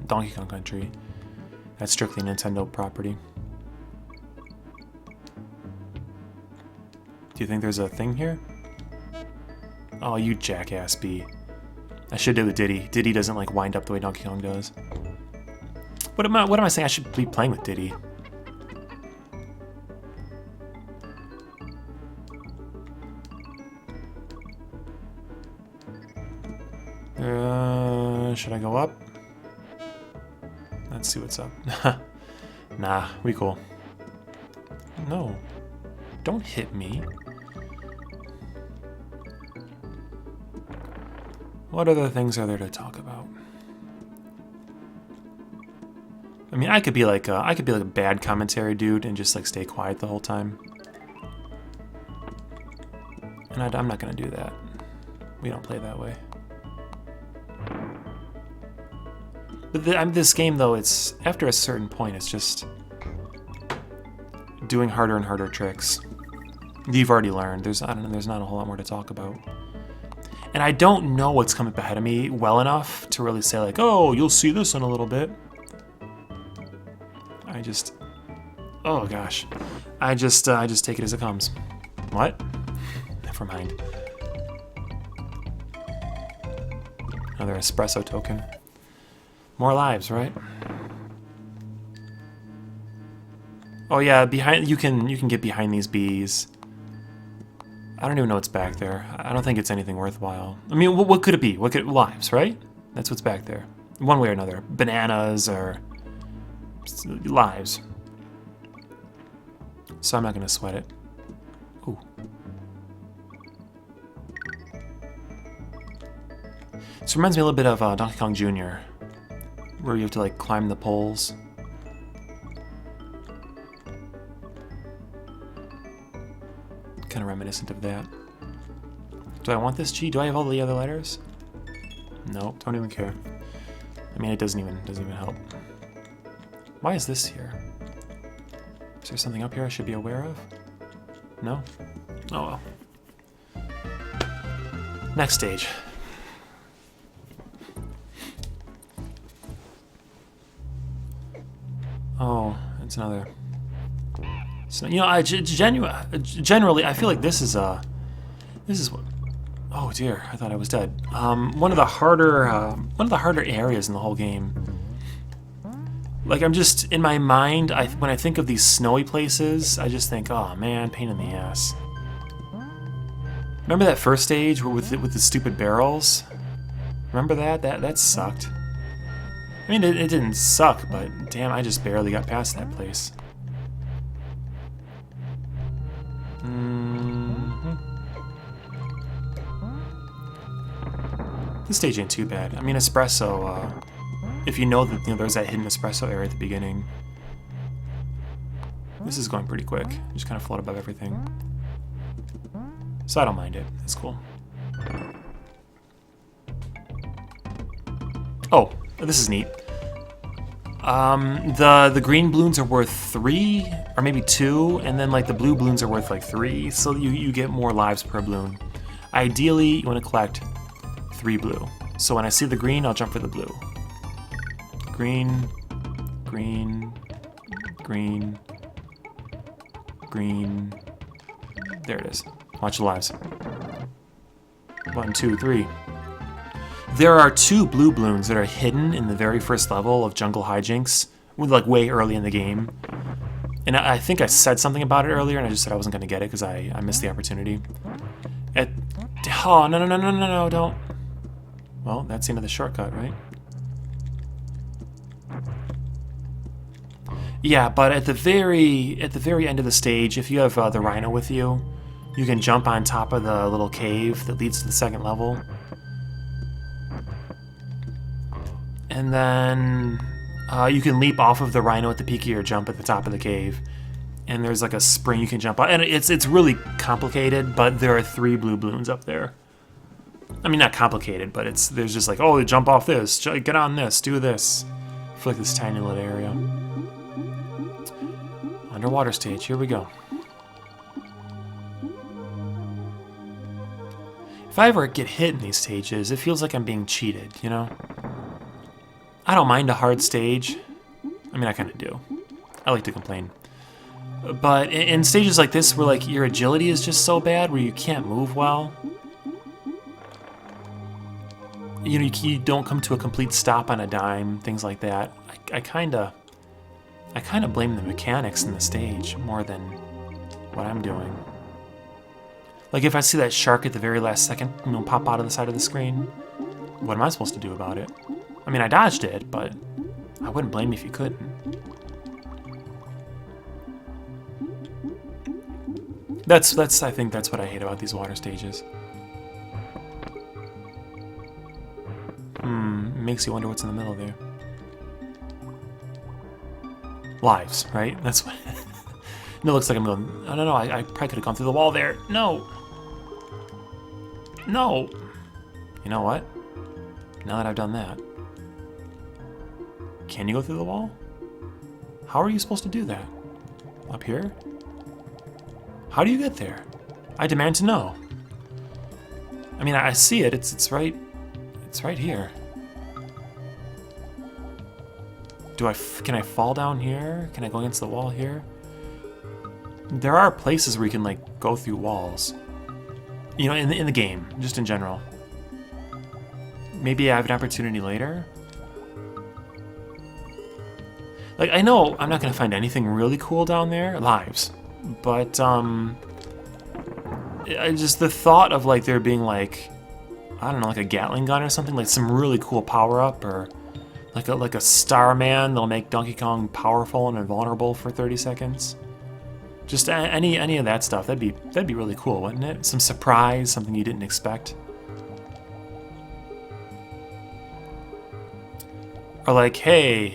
Donkey Kong Country. That's strictly Nintendo property. Do you think there's a thing here? Oh, you jackass B. I should do with Diddy. Diddy doesn't, like, wind up the way Donkey Kong does. What am I saying? I should be playing with Diddy. Should I go up? Let's see what's up. Nah, we cool. No. Don't hit me. What other things are there to talk about? I mean, I could be like a bad commentary dude and just like stay quiet the whole time. And I'm not gonna do that. We don't play that way. But this game, though, it's after a certain point, it's just doing harder and harder tricks. You've already learned. There's not a whole lot more to talk about. And I don't know what's coming up ahead of me well enough to really say like, oh, you'll see this in a little bit. Oh gosh, I just take it as it comes. What? Never mind. Another espresso token. More lives, right? Oh yeah, behind you can get behind these bees. I don't even know what's back there. I don't think it's anything worthwhile. I mean, what could it be? Lives, right? That's what's back there. One way or another. Bananas or lives. So I'm not gonna sweat it. Ooh. This reminds me a little bit of Donkey Kong Jr., where you have to like climb the poles. Kind of reminiscent of that. Do I want this G? Do I have all the other letters? Nope, don't even care. I mean, it doesn't even help. Why is this here? Is there something up here I should be aware of? No? Oh well. Next stage. Oh, it's another. So, you know, generally, I feel like this is what. Oh dear, I thought I was dead. One of the harder areas in the whole game. Like I'm just in my mind, when I think of these snowy places, I just think, oh man, pain in the ass. Remember that first stage with the stupid barrels? Remember that? That sucked. I mean, it didn't suck, but damn, I just barely got past that place. This stage ain't too bad. I mean, espresso, if you know that there's that hidden espresso area at the beginning. This is going pretty quick. Just kind of float above everything. So I don't mind it. It's cool. Oh, this is neat. The green balloons are worth 3, or maybe 2, and then like the blue balloons are worth like 3, so you get more lives per balloon. Ideally, you want to collect 3 blue. So when I see the green, I'll jump for the blue. Green, green, green, green. There it is. Watch the lives. 1, 2, 3. There are 2 blue balloons that are hidden in the very first level of Jungle Hijinks, like way early in the game. And I think I said something about it earlier, and I just said I wasn't going to get it because I missed the opportunity. Oh, no, don't. Well, that's the end of the shortcut, right? Yeah, but at the very end of the stage, if you have the rhino with you, you can jump on top of the little cave that leads to the second level. And then you can leap off of the rhino at the peak of your jump at the top of the cave. And there's like a spring you can jump on. And it's really complicated, but there are 3 blue balloons up there. I mean, not complicated, but there's just like, oh, jump off this, get on this, do this. For like this tiny little area. Underwater stage, here we go. If I ever get hit in these stages, it feels like I'm being cheated, you know? I don't mind a hard stage. I mean, I kind of do. I like to complain. But in stages like this where like your agility is just so bad, where you can't move well, you know, you don't come to a complete stop on a dime, things like that. I kind of blame the mechanics in the stage more than what I'm doing. Like if I see that shark at the very last second, you know, pop out of the side of the screen, what am I supposed to do about it? I mean, I dodged it, but I wouldn't blame you if you couldn't. I think that's what I hate about these water stages. Makes you wonder what's in the middle there. Lives, right? That's what... It looks like I'm going... I don't know, I probably could have gone through the wall there. No! No! You know what? Now that I've done that... Can you go through the wall? How are you supposed to do that? Up here? How do you get there? I demand to know. I mean, I see it. It's right... It's right here. Can I fall down here? Can I go against the wall here? There are places where you can, like, go through walls. You know, in the game, just in general. Maybe I have an opportunity later? Like, I know I'm not gonna find anything really cool down there. Lives. But, just the thought of, like, there being, like... I don't know, like a Gatling gun or something? Like, some really cool power-up, or... Like a Starman that'll make Donkey Kong powerful and invulnerable for 30 seconds. Just any of that stuff. That'd be really cool, wouldn't it? Some surprise, something you didn't expect. Or like, hey,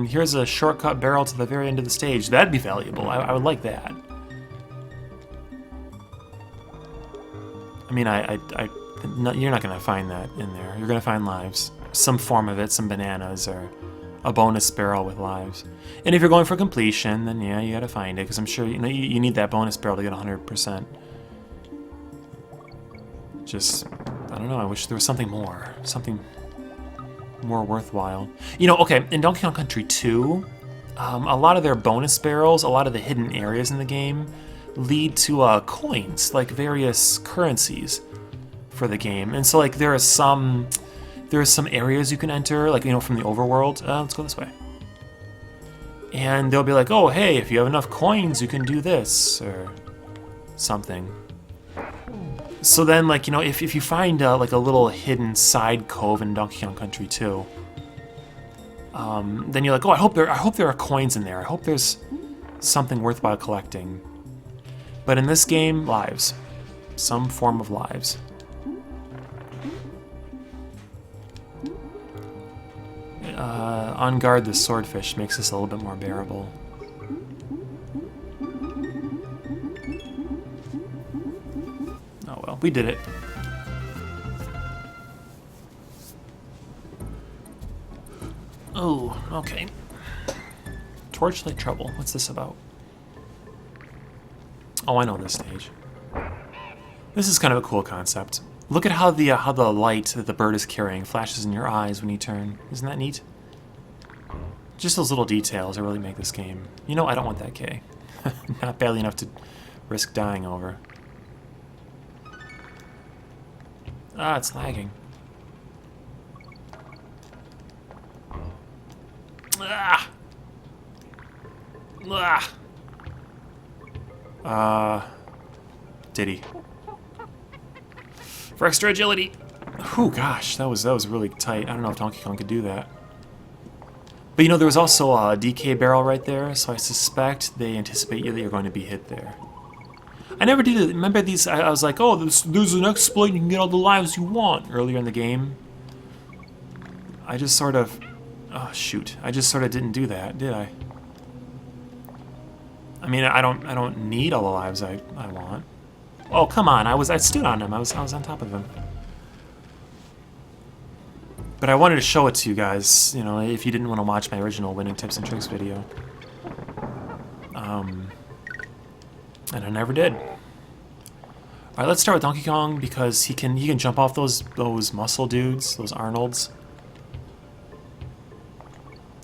here's a shortcut barrel to the very end of the stage. That'd be valuable. I would like that. I mean, no, you're not gonna find that in there. You're gonna find lives. Some form of it, some bananas, or a bonus barrel with lives. And if you're going for completion, then yeah, you gotta find it, because I'm sure you need that bonus barrel to get 100%. Just, I don't know, I wish there was something more worthwhile. You know, okay, in Donkey Kong Country 2, a lot of their bonus barrels, a lot of the hidden areas in the game, lead to coins, like various currencies for the game. And so, like, there are some areas you can enter, like, you know, from the overworld. Let's go this way. And they'll be like, oh, hey, if you have enough coins, you can do this, or something. So then, like, you know, if you find, like, a little hidden side cove in Donkey Kong Country 2, then you're like, oh, I hope there are coins in there. I hope there's something worthwhile collecting. But in this game, lives. Some form of lives. On guard, the swordfish makes this a little bit more bearable. Oh well, we did it. Oh, okay. Torchlight Trouble. What's this about? Oh, I know this stage. This is kind of a cool concept. Look at how the light that the bird is carrying flashes in your eyes when you turn. Isn't that neat? Just those little details that really make this game. You know, I don't want that K. Not badly enough to risk dying over. Ah, it's lagging. Ah. Diddy. For extra agility. Whew, gosh, that was really tight. I don't know if Donkey Kong could do that. But you know, there was also a DK barrel right there, so I suspect they anticipate that you're going to be hit there. I never did it. Remember these? I was like, oh, there's an exploit, you can get all the lives you want earlier in the game. I just sort of... Oh, shoot. I just sort of didn't do that, did I? I mean, I don't need all the lives I want. Oh, come on. I stood on him. I was on top of him. But I wanted to show it to you guys, you know, if you didn't want to watch my original winning tips and tricks video. And I never did. Alright, let's start with Donkey Kong because he can jump off those muscle dudes, those Arnolds.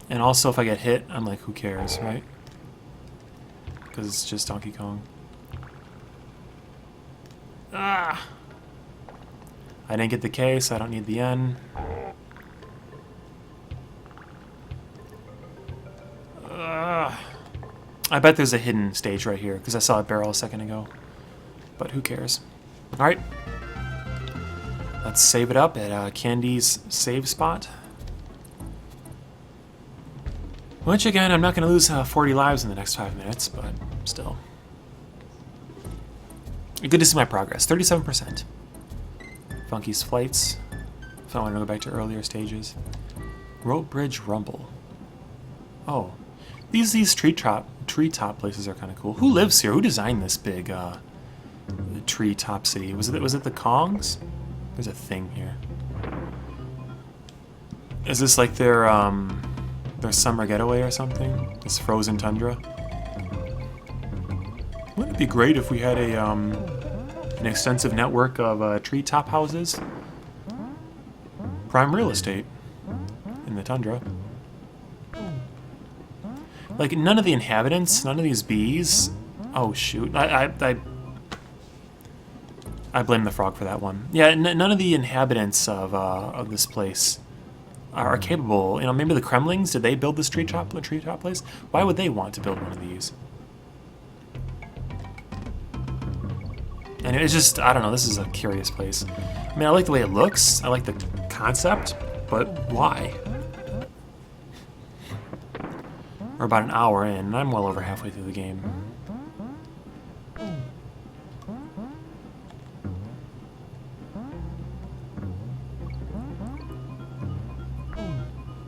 And also if I get hit, I'm like, who cares, right? Because it's just Donkey Kong. Ah! I didn't get the K, so I don't need the N. I bet there's a hidden stage right here, because I saw a barrel a second ago. But who cares? Alright. Let's save it up at Candy's save spot. Which, again, I'm not going to lose 40 lives in the next 5 minutes, but still. Good to see my progress. 37%. Funky's flights. if I want to go back to earlier stages. Rope Bridge Rumble. Oh, these treetop places are kind of cool. Who lives here? Who designed this big treetop city? Was it the Kongs? There's a thing here. Is this like their summer getaway or something? This frozen tundra? Wouldn't it be great if we had a an extensive network of treetop houses? Prime real estate in the tundra. Like, none of the inhabitants, none of these bees. Oh shoot! I blame the frog for that one. Yeah, none of the inhabitants of this place are capable. You know, maybe the Kremlings, did they build this treetop place? Why would they want to build one of these? And it's just, I don't know, this is a curious place. I mean, I like the way it looks, I like the concept, but why? We're about an hour in, and I'm well over halfway through the game.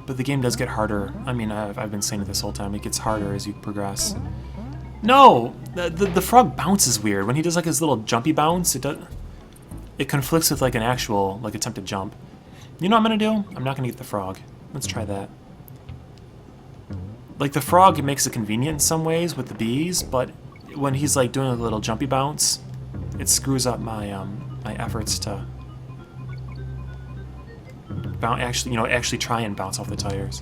But the game does get harder. I mean, I've been saying it this whole time, it gets harder as you progress. No! The frog bounces weird. When he does like his little jumpy bounce, it conflicts with like an actual like attempted jump. You know what I'm gonna do? I'm not gonna get the frog. Let's try that. Like the frog, it makes it convenient in some ways with the bees, but when he's like doing a little jumpy bounce, it screws up my my efforts to actually try and bounce off the tires.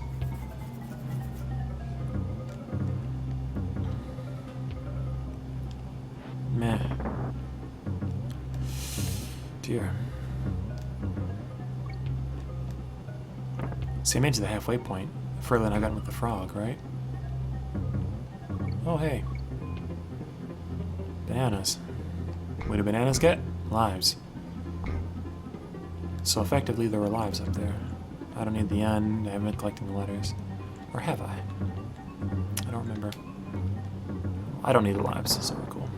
Meh. Dear. See, I made it to the halfway point. Further than I got with the frog, right? Oh, hey. Bananas. What do bananas get? Lives. So effectively, there were lives up there. I don't need the end. I haven't been collecting the letters. Or have I? I don't remember. I don't need the lives, so we're cool.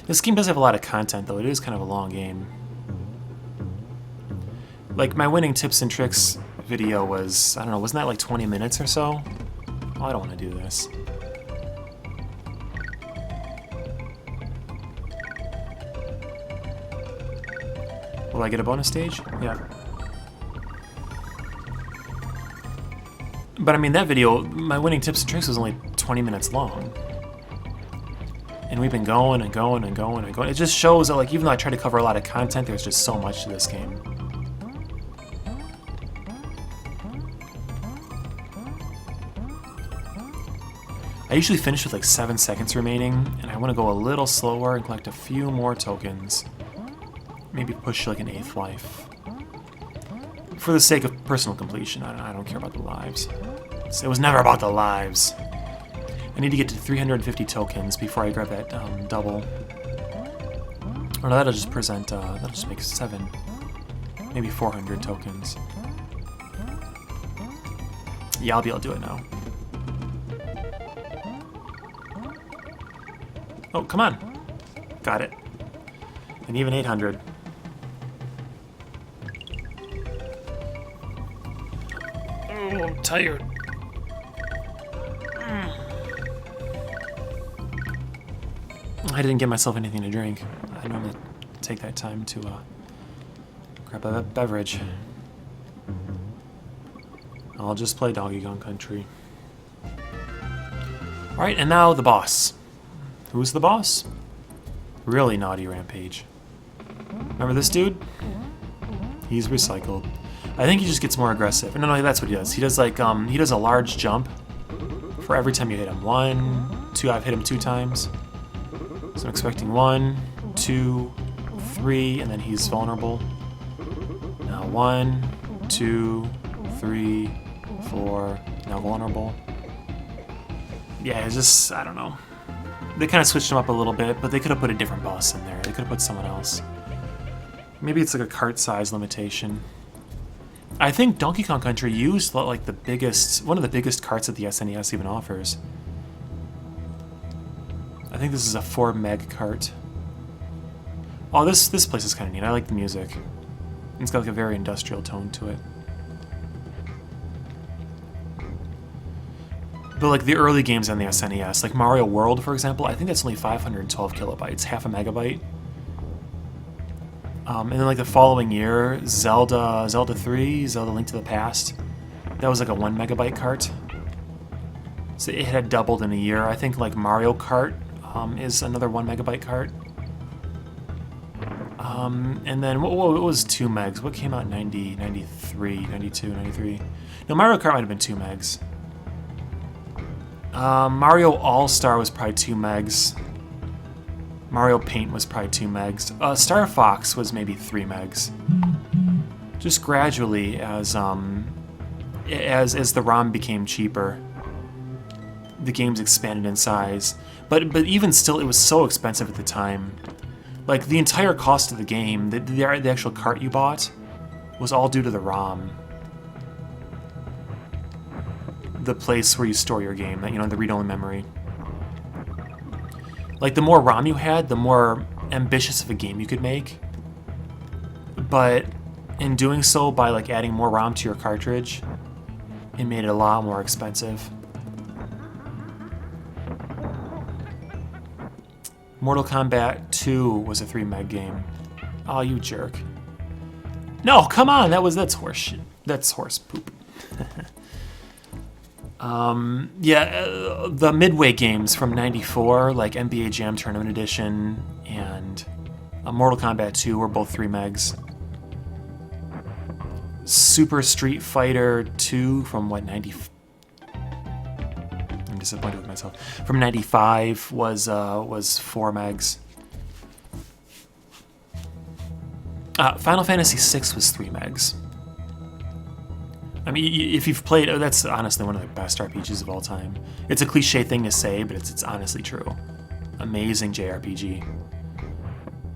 This game does have a lot of content, though. It is kind of a long game. Like, my winning tips and tricks video was, I don't know, wasn't that like 20 minutes or so? Oh, I don't want to do this. Will I get a bonus stage? Yeah. But I mean, that video, my winning tips and tricks was only 20 minutes long. And we've been going and going and going and going. It just shows that, like, even though I try to cover a lot of content, there's just so much to this game. I usually finish with like 7 seconds remaining, and I want to go a little slower and collect a few more tokens. Maybe push like an 8th life. For the sake of personal completion, I don't care about the lives. It was never about the lives. I need to get to 350 tokens before I grab that double. Or no, that'll just present, that'll just make 7. Maybe 400 tokens. Yeah, I'll be able to do it now. Oh, come on. Got it. And even 800. Oh, I'm tired. I didn't get myself anything to drink. I normally take that time to grab a beverage. I'll just play Donkey Kong Country. Alright, and now the boss. Who's the boss? Really naughty Rampage. Remember this dude? He's recycled. I think he just gets more aggressive. No, that's what he does. He does like he does a large jump for every time you hit him. 1, 2. I've hit him 2 times. So I'm expecting 1, 2, 3, and then he's vulnerable. Now 1, 2, 3, 4. Now vulnerable. Yeah, it's just, I don't know. They kind of switched him up a little bit, but they could have put a different boss in there. They could have put someone else. Maybe it's like a cart size limitation. I think Donkey Kong Country used like one of the biggest carts that the SNES even offers. I think this is a 4 meg cart. Oh, this place is kind of neat. I like the music. It's got like a very industrial tone to it. But like the early games on the SNES, like Mario World, for example, I think that's only 512 kilobytes, half a megabyte. And then like the following year, Zelda 3, Zelda Link to the Past, that was like a 1 megabyte cart. So it had doubled in a year. I think like Mario Kart is another 1 megabyte cart. And then what was 2 megs? What came out in 90, 93, 92, 93? No, Mario Kart might have been 2 megs. Mario All-Star was probably 2 megs. Mario Paint was probably 2 megs. Star Fox was maybe 3 megs. Just gradually, as the ROM became cheaper, the games expanded in size. But even still, it was so expensive at the time. Like the entire cost of the game, the actual cart you bought, was all due to the ROM. The place where you store your game, that, you know, the read-only memory. Like the more ROM you had, the more ambitious of a game you could make. But in doing so, by like adding more ROM to your cartridge, it made it a lot more expensive. Mortal Kombat 2 was a 3 meg game. Oh, you jerk. No, come on, that's horse shit. That's horse poop. The Midway games from '94, like NBA Jam Tournament Edition and Mortal Kombat 2 were both 3 megs. Super Street Fighter 2 from what, 90? I'm disappointed with myself. From 95 was 4 megs. Final Fantasy VI was 3 megs. I mean, if you've played, that's honestly one of the best RPGs of all time. It's a cliche thing to say, but it's honestly true. Amazing JRPG.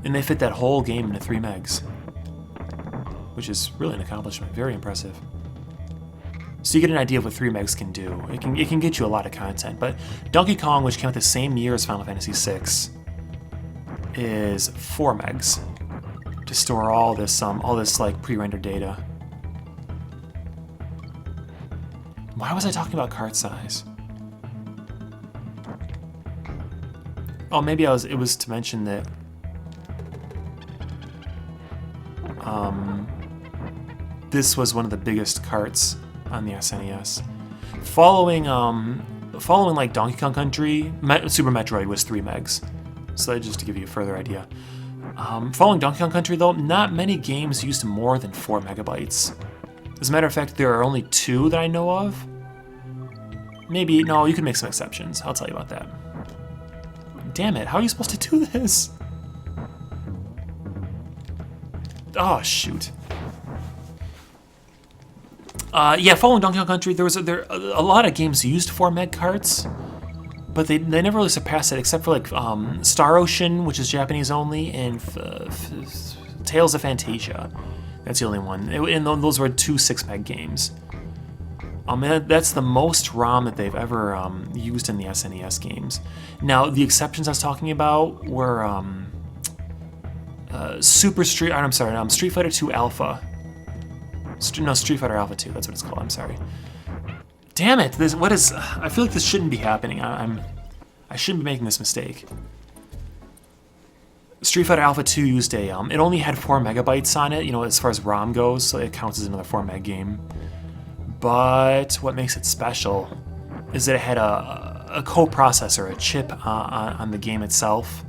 And they fit that whole game into 3 megs, which is really an accomplishment. Very impressive. So you get an idea of what 3 megs can do. It can get you a lot of content. But Donkey Kong, which came out the same year as Final Fantasy VI, is 4 megs to store all this like pre-rendered data. Why was I talking about cart size? Oh, maybe it was to mention that this was one of the biggest carts on the SNES. Following like Donkey Kong Country, Super Metroid was 3 megs. So just to give you a further idea. Following Donkey Kong Country though, not many games used more than 4 megabytes. As a matter of fact, there are only 2 that I know of. Maybe, no, you can make some exceptions. I'll tell you about that. Damn it, how are you supposed to do this? Oh, shoot. Following Donkey Kong Country, there a lot of games used 4 meg carts, but they never really surpassed it, except for like Star Ocean, which is Japanese only, and Tales of Fantasia. That's the only one. And those were 2 6 meg games. That's the most ROM that they've ever used in the SNES games. Now, the exceptions I was talking about were Street Fighter 2 Alpha. Street Fighter Alpha 2, that's what it's called, I'm sorry. Damn it, I feel like this shouldn't be happening. I shouldn't be making this mistake. Street Fighter Alpha 2 used it only had 4 megabytes on it, as far as ROM goes, so it counts as another 4 meg game. But what makes it special is that it had a coprocessor, a chip on the game itself,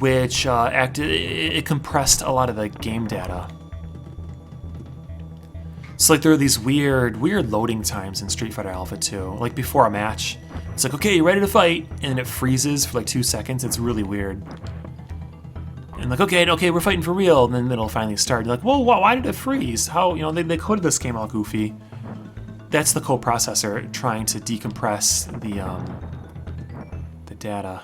which it compressed a lot of the game data. So like there are these weird loading times in Street Fighter Alpha 2. Like before a match, it's like, okay, you ready to fight? And then it freezes for like 2 seconds. It's really weird. And like, okay, we're fighting for real. And then it'll finally start. You're like, whoa, why did it freeze? How, they coded this game all goofy. That's the coprocessor trying to decompress the data.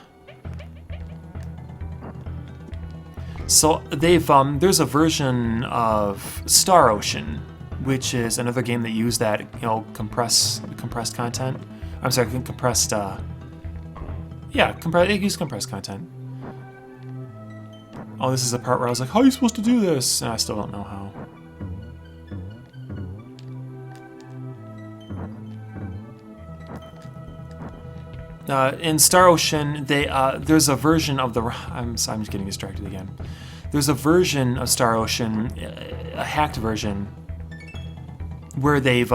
So there's a version of Star Ocean, which is another game that used that, compressed content. I'm sorry, compressed Yeah, use compressed content. Oh, this is the part where I was like, how are you supposed to do this? And I still don't know how. In Star Ocean, there's a version of the... I'm just getting distracted again. There's a version of Star Ocean, a hacked version, where they've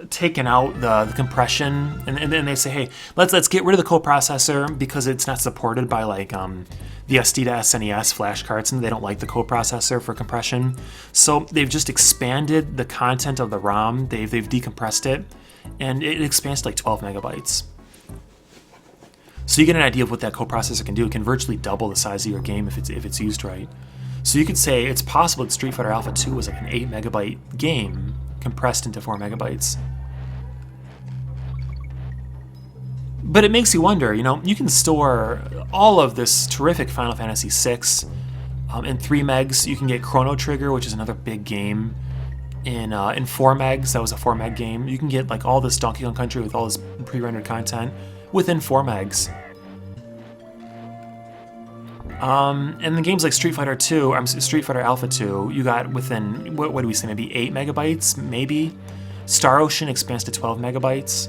taken out the compression, and then they say, hey, let's get rid of the coprocessor because it's not supported by like the SD to SNES flash cards, and they don't like the coprocessor for compression. So they've just expanded the content of the ROM. They've decompressed it, and it expands to like 12 megabytes. So you get an idea of what that coprocessor can do. It can virtually double the size of your game if it's used right. So you could say it's possible that Street Fighter Alpha 2 was like an 8 megabyte game compressed into 4 megabytes. But it makes you wonder, you know, you can store all of this terrific Final Fantasy VI in 3 megs. You can get Chrono Trigger, which is another big game, in 4 megs. That was a 4 meg game. You can get like all this Donkey Kong Country with all this pre-rendered content within 4 megs. And the games like Street Fighter 2, Street Fighter Alpha 2, you got within, what do we say, maybe 8 megabytes, maybe? Star Ocean expands to 12 megabytes.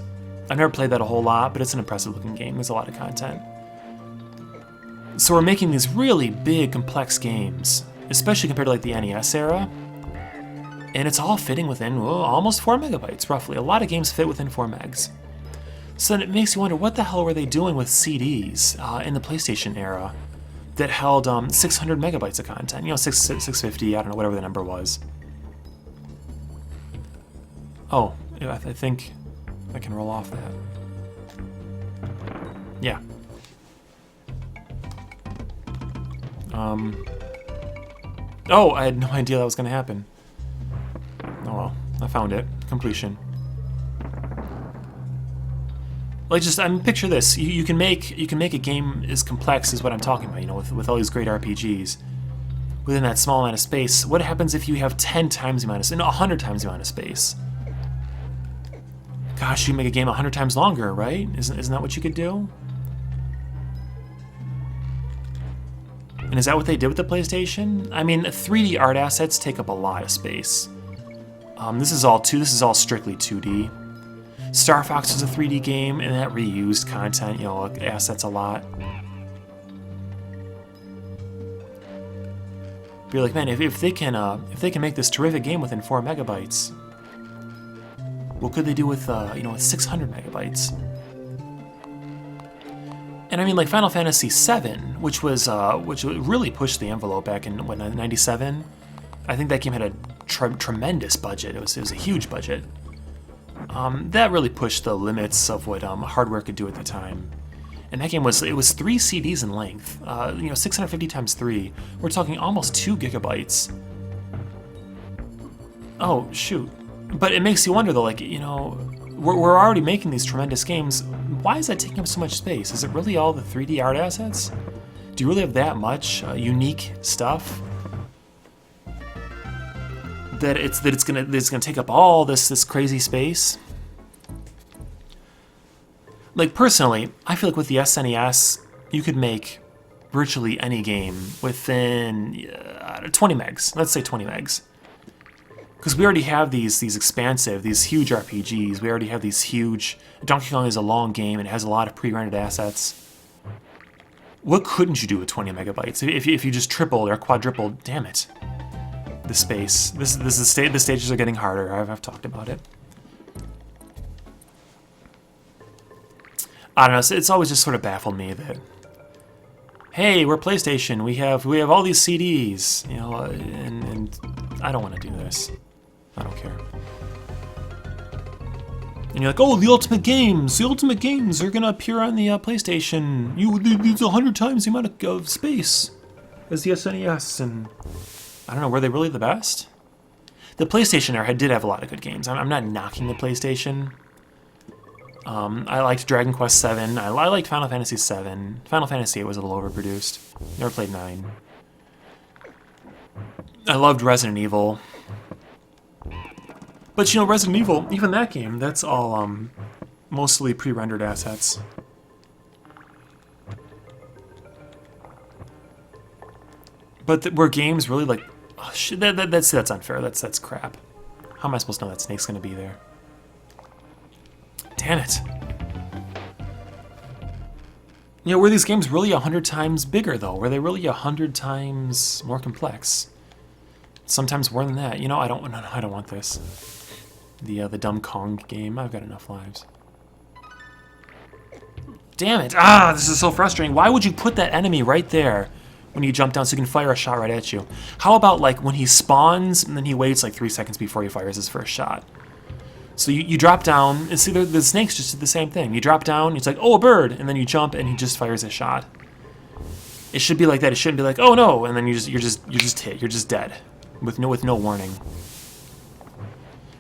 I've never played that a whole lot, but it's an impressive looking game. There's a lot of content. So we're making these really big, complex games, especially compared to like the NES era. And it's all fitting within almost 4 megabytes, roughly. A lot of games fit within 4 megs. So then it makes you wonder, what the hell were they doing with CDs in the PlayStation era that held 600 megabytes of content? You know, 650, I don't know, whatever the number was. Oh, I think I can roll off that. Yeah. Oh, I had no idea that was going to happen. Oh well, I found it. Completion. Like, just, picture this. You can make a game as complex as what I'm talking about, you know, with all these great RPGs within that small amount of space. What happens if you have 10 times the amount of space, no, 100 times the amount of space? Gosh, you can make a game 100 times longer, right? Isn't that what you could do? And is that what they did with the PlayStation? I mean, 3D art assets take up a lot of space. This is all strictly 2D. Star Fox was a 3D game, and that reused content, you know, assets a lot. But you're like, man, if they can make this terrific game within 4 megabytes, what could they do with you know, with 600 megabytes? And I mean, like Final Fantasy VII, which really pushed the envelope back in '97. I think that game had a tremendous budget. It was a huge budget. That really pushed the limits of what hardware could do at the time. And that game was 3 CDs in length. You know, 650 times 3. We're talking almost 2 gigabytes. Oh shoot! But it makes you wonder though, like, you know, we're already making these tremendous games. Why is that taking up so much space? Is it really all the 3D art assets? Do you really have that much unique stuff that it's gonna take up all this crazy space? Like, personally, I feel like with the SNES, you could make virtually any game within 20 megs. Let's say 20 megs. Because we already have these expansive, these huge RPGs. We already have these huge... Donkey Kong is a long game and it has a lot of pre-rendered assets. What couldn't you do with 20 megabytes? If you just tripled or quadrupled, damn it. The space. The stages are getting harder. I've talked about it. I don't know. It's always just sort of baffled me that, hey, we're PlayStation. We have all these CDs, you know, and I don't want to do this. I don't care. And you're like, oh, the Ultimate Games are gonna appear on the PlayStation. It's 100 times the amount of space as the SNES, and I don't know, were they really the best? The PlayStation era did have a lot of good games. I'm not knocking the PlayStation. I liked Dragon Quest VII. I liked Final Fantasy VII. Final Fantasy VIII was a little overproduced. Never played 9. I loved Resident Evil. But, you know, Resident Evil, even that game, that's all Mostly pre-rendered assets. But were games really like... Oh, shit, that's unfair. That's crap. How am I supposed to know that snake's going to be there? Damn it. You know, were these games really 100 times bigger, though? Were they really 100 times more complex? Sometimes more than that. You know, I don't want this. The dumb Kong game. I've got enough lives. Damn it. Ah, this is so frustrating. Why would you put that enemy right there when you jump down so you can fire a shot right at you? How about, like, when he spawns and then he waits, like, 3 seconds before he fires his first shot? So you drop down, and see, the snakes just did the same thing. You drop down, it's like, oh, a bird, and then you jump, and he just fires a shot. It should be like that. It shouldn't be like, oh no, and then you're just hit. You're just dead, with no warning.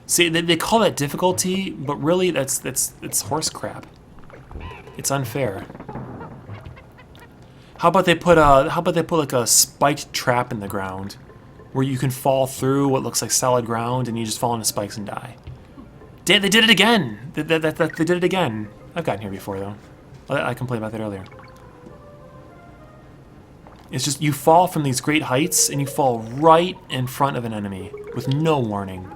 See, they call that difficulty, but really it's horse crap. It's unfair. How about they put like a spiked trap in the ground, where you can fall through what looks like solid ground, and you just fall into spikes and die. They did it again! They did it again. I've gotten here before, though. I complained about that earlier. It's just, you fall from these great heights, and you fall right in front of an enemy, with no warning.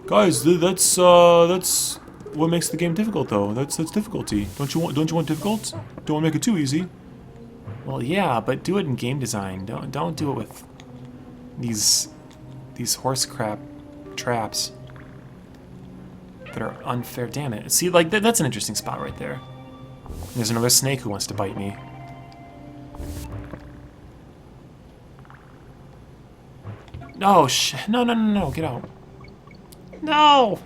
Guys, that's what makes the game difficult, though. That's difficulty. Don't you want difficult? Don't want to make it too easy. Well, yeah, but do it in game design. Don't do it with these horse crap traps that are unfair. Damn it. See, like, that's an interesting spot right there. There's another snake who wants to bite me. No, no, get out. No!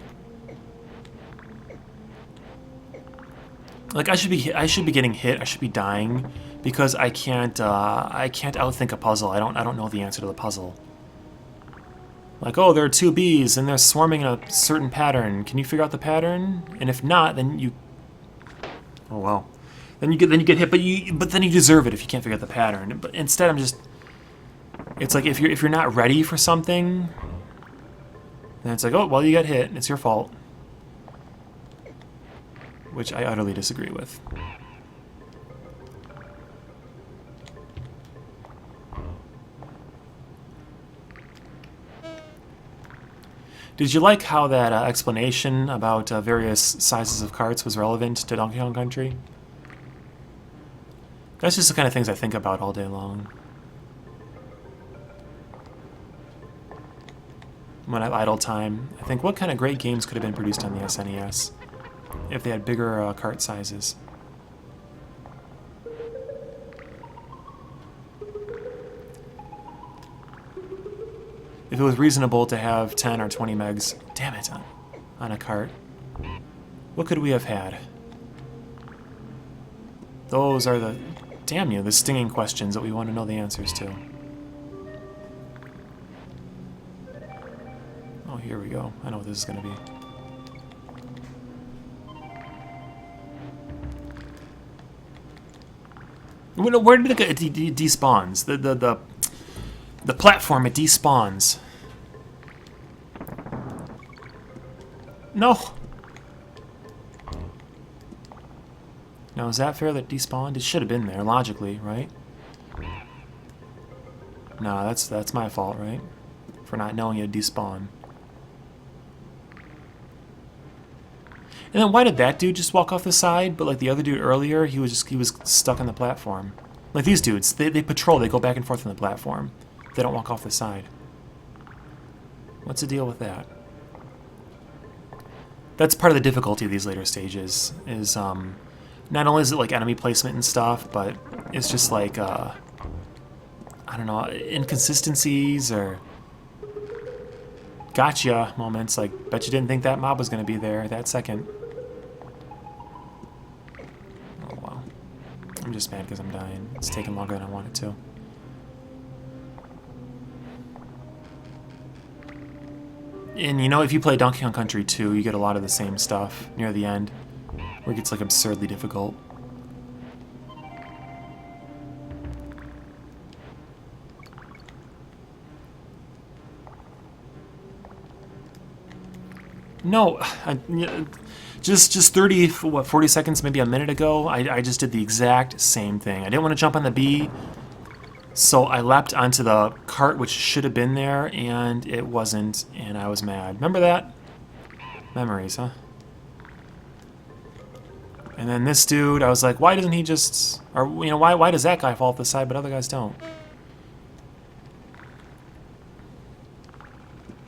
Like, I should be getting hit, I should be dying, because I can't outthink a puzzle. I don't know the answer to the puzzle. Like, oh, there are 2 bees, and they're swarming in a certain pattern. Can you figure out the pattern? And if not, then you... Oh, well. Then you get hit, but then you deserve it if you can't figure out the pattern. But instead, I'm just... It's like, if you're not ready for something, then it's like, oh, well, you got hit. It's your fault. Which I utterly disagree with. Did you like how that explanation about various sizes of carts was relevant to Donkey Kong Country? That's just the kind of things I think about all day long. When I have idle time, I think, what kind of great games could have been produced on the SNES if they had bigger cart sizes? If it was reasonable to have 10 or 20 megs, damn it, on a cart, what could we have had? Those are the, damn you, the stinging questions that we want to know the answers to. Oh, here we go. I know what this is going to be. Where did it despawns? The platform, it despawns. No. Now, is that fair that despawned? It should have been there, logically, right? Nah, that's my fault, right? For not knowing it despawn. And then why did that dude just walk off the side, but like the other dude earlier, he was stuck on the platform? Like these dudes, they patrol, they go back and forth on the platform. They don't walk off the side. What's the deal with that? That's part of the difficulty of these later stages, is not only is it like enemy placement and stuff, but it's just like, I don't know, inconsistencies or gotcha moments, like, bet you didn't think that mob was going to be there that second. Oh, wow. I'm just mad because I'm dying. It's taking longer than I want it to. And you know, if you play Donkey Kong Country 2, you get a lot of the same stuff near the end, where it gets like absurdly difficult. No, just 30, what, 40 seconds, maybe a minute ago, I just did the exact same thing. I didn't want to jump on the bee, so I leapt onto the cart, which should have been there, and it wasn't, and I was mad. Remember that? Memories, huh? And then this dude, I was like, why doesn't he just, or, you know, why does that guy fall off the side, but other guys don't?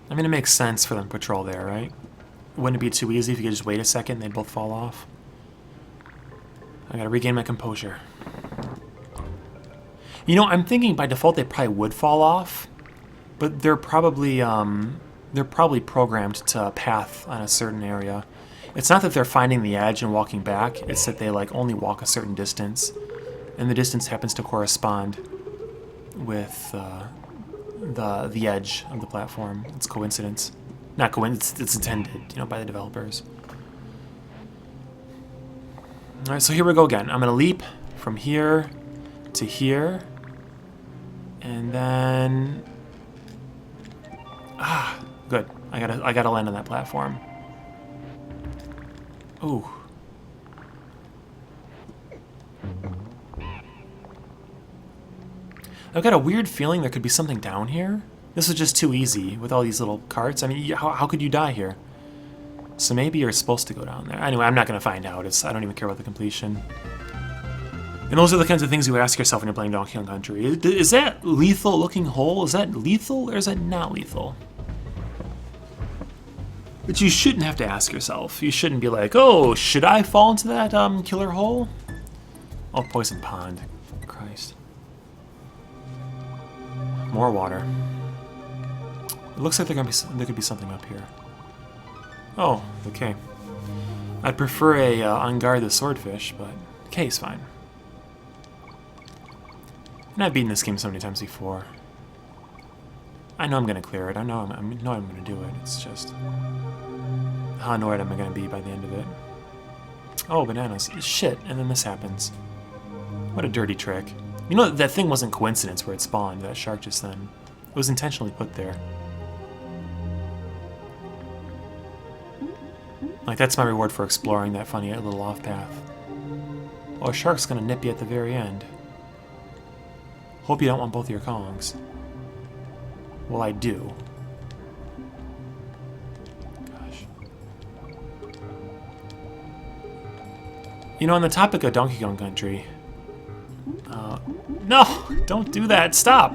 I mean, it makes sense for them to patrol there, right? Wouldn't it be too easy if you could just wait a second and they'd both fall off? I gotta regain my composure. You know, I'm thinking by default they probably would fall off, but they're probably programmed to path on a certain area. It's not that they're finding the edge and walking back, it's that they like only walk a certain distance, and the distance happens to correspond with the edge of the platform. It's coincidence. Not coincidence, it's intended, you know, by the developers. Alright, so here we go again. I'm gonna leap from here to here, and then good. I gotta land on that platform. Ooh. I've got a weird feeling there could be something down here. This is just too easy with all these little carts. I mean, how could you die here? So maybe you're supposed to go down there. Anyway, I'm not going to find out. I don't even care about the completion. And those are the kinds of things you ask yourself when you're playing Donkey Kong Country. Is that lethal looking hole? Is that lethal or is that not lethal? But you shouldn't have to ask yourself. You shouldn't be like, oh, should I fall into that killer hole? Oh, poison pond. Christ. More water. It looks like there could be something up here. Oh, okay. I'd prefer a unguard the swordfish, but K is fine. And I've beaten this game so many times before. I know I'm gonna clear it. I know I'm gonna do it. It's just how annoyed am I gonna be by the end of it? Oh, bananas! Shit! And then this happens. What a dirty trick. You know that thing wasn't coincidence where it spawned. That shark just then. It was intentionally put there. Like, that's my reward for exploring that funny little off path. Oh, a shark's gonna nip you at the very end. Hope you don't want both of your Kongs. Well, I do. Gosh. You know, on the topic of Donkey Kong Country... no! Don't do that! Stop!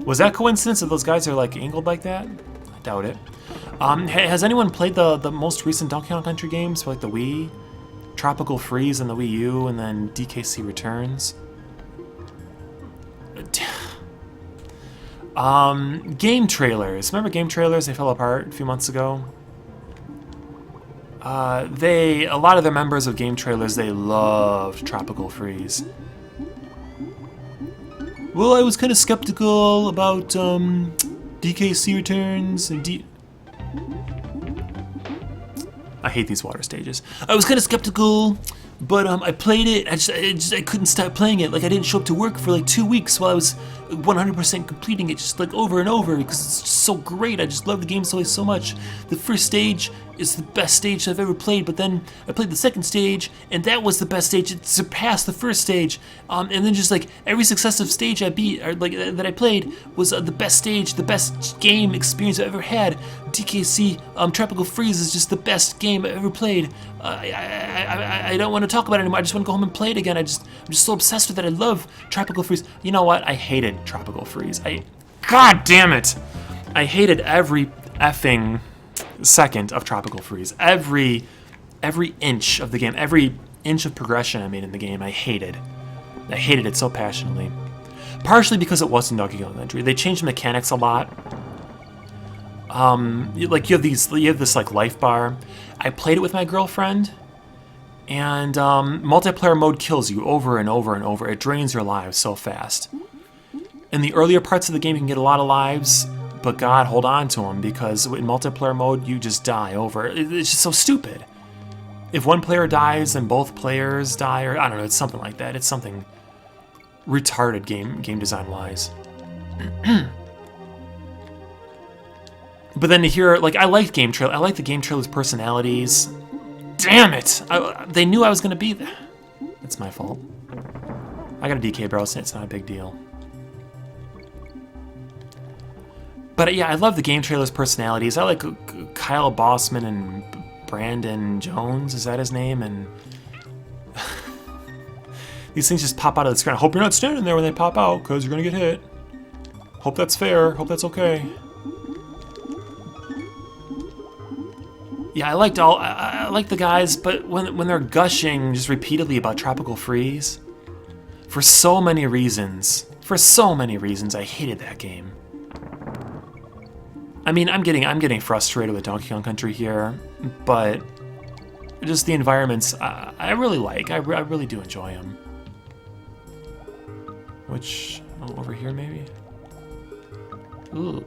Was that coincidence that those guys are, like, angled like that? I doubt it. Has anyone played the most recent Donkey Kong Country games for, like, the Wii? Tropical Freeze and the Wii U, and then DKC Returns? Game trailers. Remember game trailers? They fell apart a few months ago. A lot of the members of game trailers, they loved Tropical Freeze. Well, I was kind of skeptical about DKC Returns and I hate these water stages. I was kind of skeptical, but I played it. I couldn't stop playing it. Like, I didn't show up to work for like 2 weeks while I was 100% completing it, just like over and over, because it's just so great. I just love the game so much. The first stage is the best stage I've ever played, but then I played the second stage, and that was the best stage. It surpassed the first stage, and then just like every successive stage I beat, or like that I played, was the best stage, the best game experience I've ever had. DKC Tropical Freeze is just the best game I've ever played. I don't want to talk about it anymore. I just want to go home and play it again. I'm just so obsessed with it. I love Tropical Freeze. You know what? I hated Tropical Freeze. God damn it! I hated every effing second of Tropical Freeze. Every inch of the game, every inch of progression I made in the game, I hated. I hated it so passionately. Partially because it wasn't Donkey Kong Country. They changed the mechanics a lot. Like you have this like life bar. I played it with my girlfriend, and multiplayer mode kills you over and over and over. It drains your lives so fast. In the earlier parts of the game, you can get a lot of lives, but God, hold on to them, because in multiplayer mode, you just die over. It's just so stupid. If one player dies, then both players die, or I don't know, it's something like that. It's something retarded game design-wise. But then to hear, like, I like the game trailer's personalities. Damn it! They knew I was gonna be there. It's my fault. I got a DK barrel, so it's not a big deal. But yeah, I love the game trailer's personalities. I like Kyle Bossman and Brandon Jones, is that his name? And these things just pop out of the screen. I hope you're not standing there when they pop out, because you're gonna get hit. Hope that's fair. Hope that's okay. Yeah, I like the guys, but when they're gushing just repeatedly about Tropical Freeze, for so many reasons, I hated that game. I mean, I'm getting frustrated with Donkey Kong Country here, but just the environments I really like. I really do enjoy them. Which, over here maybe? Ooh.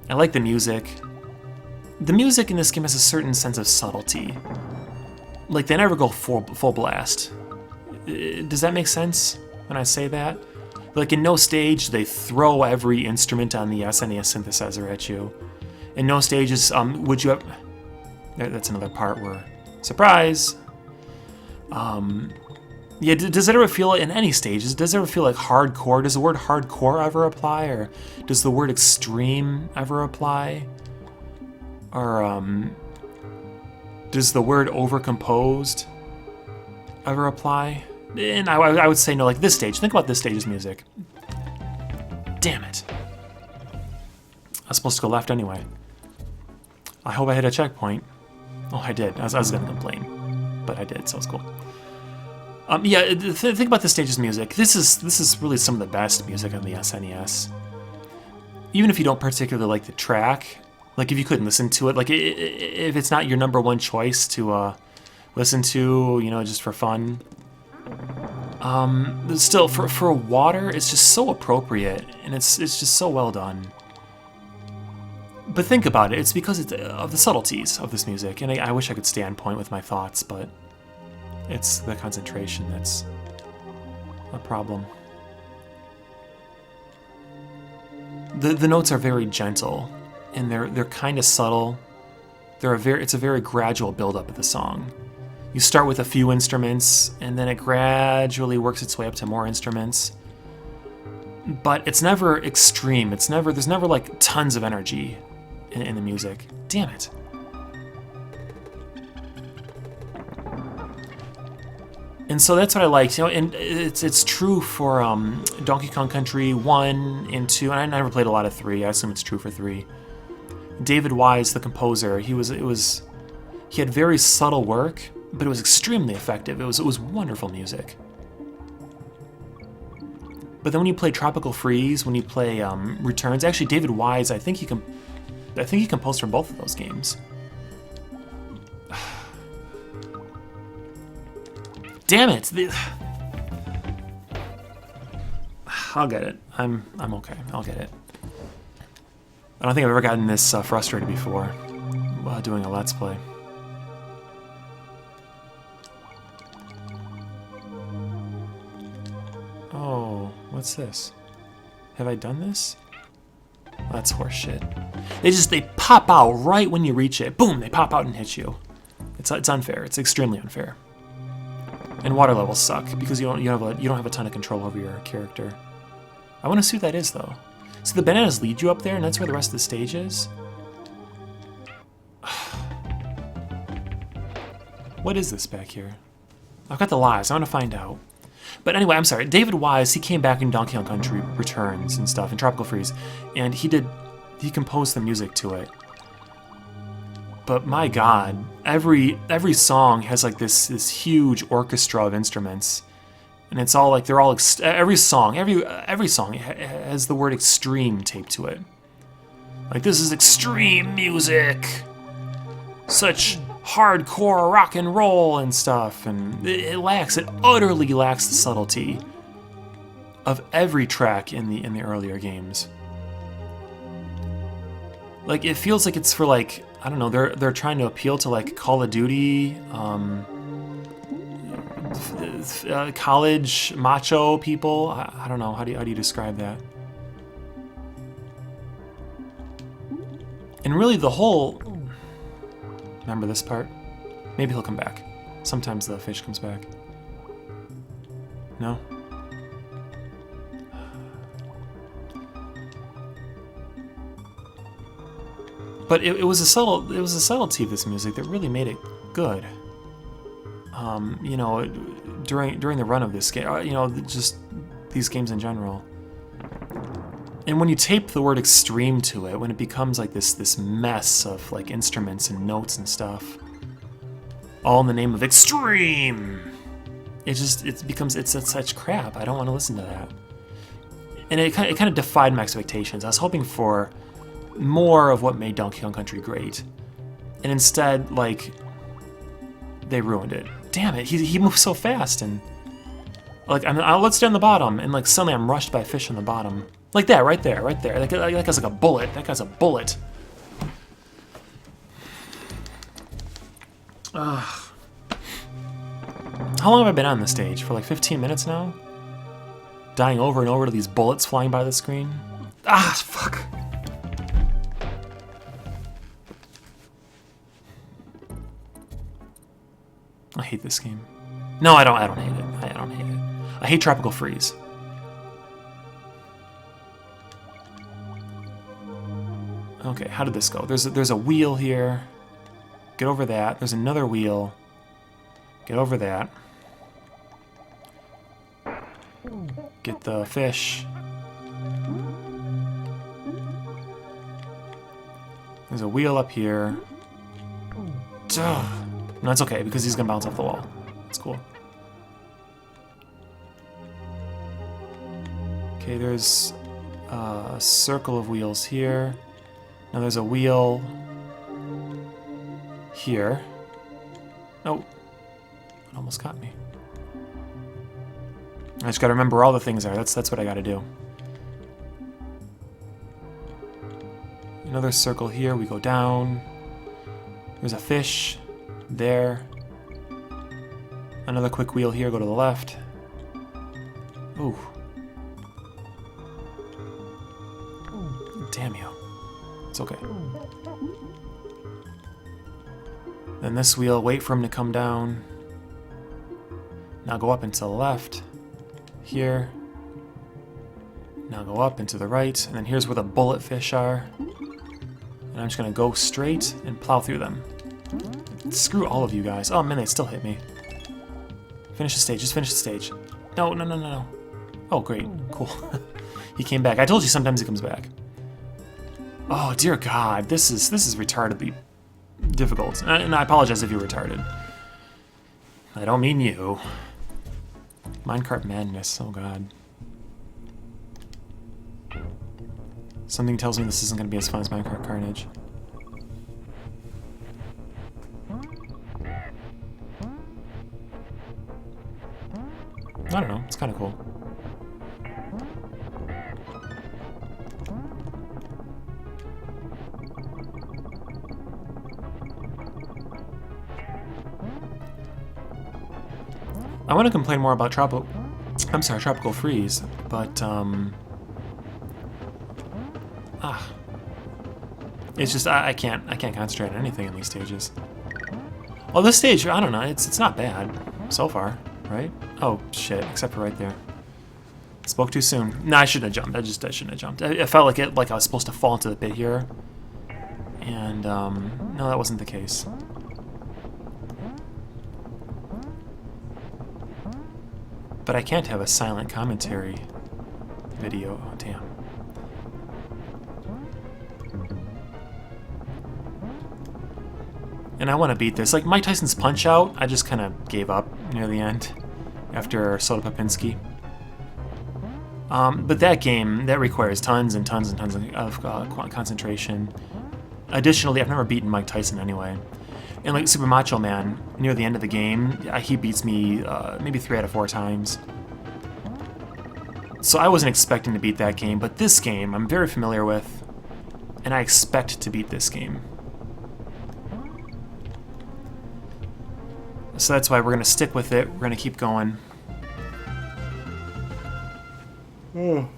I like the music. The music in this game has a certain sense of subtlety. Like, they never go full blast. Does that make sense when I say that? Like, in no stage, they throw every instrument on the SNES synthesizer at you. In no stages, would you have... That's another part where... Surprise! Yeah, does it ever feel, in any stages, does it ever feel like hardcore? Does the word hardcore ever apply? Or does the word extreme ever apply? Or, does the word overcomposed ever apply? And I would say no, like this stage. Think about this stage's music. Damn it. I was supposed to go left anyway. I hope I hit a checkpoint. Oh, I did. I was gonna complain, but I did, so it's cool. Yeah, think about this stage's music. This is really some of the best music on the SNES. Even if you don't particularly like the track, like if you couldn't listen to it, like if it's not your #1 choice to listen to, you know, just for fun. Still, for water, it's just so appropriate, and it's just so well done. But think about it, it's because of the subtleties of this music, and I wish I could stay on point with my thoughts, but it's the concentration that's a problem. The notes are very gentle, and they're kind of subtle. It's a very gradual build-up of the song. You start with a few instruments, and then it gradually works its way up to more instruments. But it's never extreme. There's never like tons of energy in the music. Damn it. And so that's what I liked, you know, and it's true for Donkey Kong Country 1 and 2, and I never played a lot of 3. I assume it's true for 3. David Wise, the composer, he had very subtle work, but it was extremely effective. It was wonderful music. But then when you play Tropical Freeze, when you play Returns, actually David Wise, I think he composed for both of those games. Damn it! I'll get it. I'm okay. I'll get it. I don't think I've ever gotten this frustrated before while doing a Let's Play. Oh, what's this? Have I done this? That's horseshit. They pop out right when you reach it. Boom! They pop out and hit you. It's unfair. It's extremely unfair. And water levels suck because you don't have a ton of control over your character. I want to see what that is though. So the bananas lead you up there, and that's where the rest of the stage is. What is this back here? I've got the lives. I want to find out. But anyway, I'm sorry. David Wise, he came back in Donkey Kong Country Returns and stuff, in Tropical Freeze, and he composed the music to it. But my God, every song has like this huge orchestra of instruments, and it's all like every song has the word extreme taped to it. Like, this is extreme music, such hardcore rock and roll and stuff, and it utterly lacks the subtlety of every track in the earlier games. Like, it feels like it's for like, I don't know, they're trying to appeal to like Call of Duty, college macho people. I don't know, how do you describe that? And really the whole... Remember this part? Maybe he'll come back. Sometimes the fish comes back. No? But it was a subtlety of this music that really made it good. You know, during the run of this game, you know, just these games in general. And when you tape the word extreme to it, when it becomes like this mess of like instruments and notes and stuff, all in the name of extreme, it becomes such crap. I don't want to listen to that. And it kind of defied my expectations. I was hoping for more of what made Donkey Kong Country great, and instead, like, they ruined it. Damn it! He moves so fast, and like let's stay on the bottom, and like suddenly I'm rushed by a fish on the bottom, like that, right there. That guy's like a bullet. That guy's a bullet. Ugh. How long have I been on this stage? For like 15 minutes now? Dying over and over to these bullets flying by the screen? Ah, fuck. I hate this game. No, I don't hate it. I don't hate it. I hate Tropical Freeze. Okay, how did this go? There's a wheel here. Get over that. There's another wheel. Get over that. Get the fish. There's a wheel up here. Duh. No, it's okay, because he's gonna bounce off the wall. It's cool. Okay, there's a circle of wheels here. Now there's a wheel here. Oh, it almost got me. I just gotta remember all the things there. That's what I gotta do. Another circle here. We go down. There's a fish there. Another quick wheel here. Go to the left. Ooh. Damn you. It's okay. Then this wheel, wait for him to come down. Now go up and to the left. Here. Now go up and to the right. And then here's where the bullet fish are. And I'm just gonna go straight and plow through them. Screw all of you guys. Oh man, they still hit me. Finish the stage, just finish the stage. No, no, no, no, no. Oh great, cool. He came back. I told you sometimes he comes back. Oh dear God, this is retardedly difficult. And I apologize if you're retarded. I don't mean you. Minecart madness, oh God. Something tells me this isn't going to be as fun as Minecart Carnage. I don't know, it's kind of cool. I want to complain more about Tropical Freeze, but it's just I can't concentrate on anything in these stages. Well, this stage, I don't know, it's not bad so far, right? Oh shit, except for right there. Spoke too soon. No, I shouldn't have jumped. I shouldn't have jumped. I felt like I was supposed to fall into the pit here, and no, that wasn't the case. But I can't have a silent commentary video. Oh, damn. And I want to beat this. Like Mike Tyson's Punch-Out, I just kind of gave up near the end after Soda Popinski. But that game, that requires tons and tons and tons of concentration. Additionally, I've never beaten Mike Tyson anyway. And like Super Macho Man, near the end of the game, he beats me maybe 3 out of 4 times. So I wasn't expecting to beat that game, but this game I'm very familiar with, and I expect to beat this game. So that's why we're going to stick with it. We're going to keep going. Oh,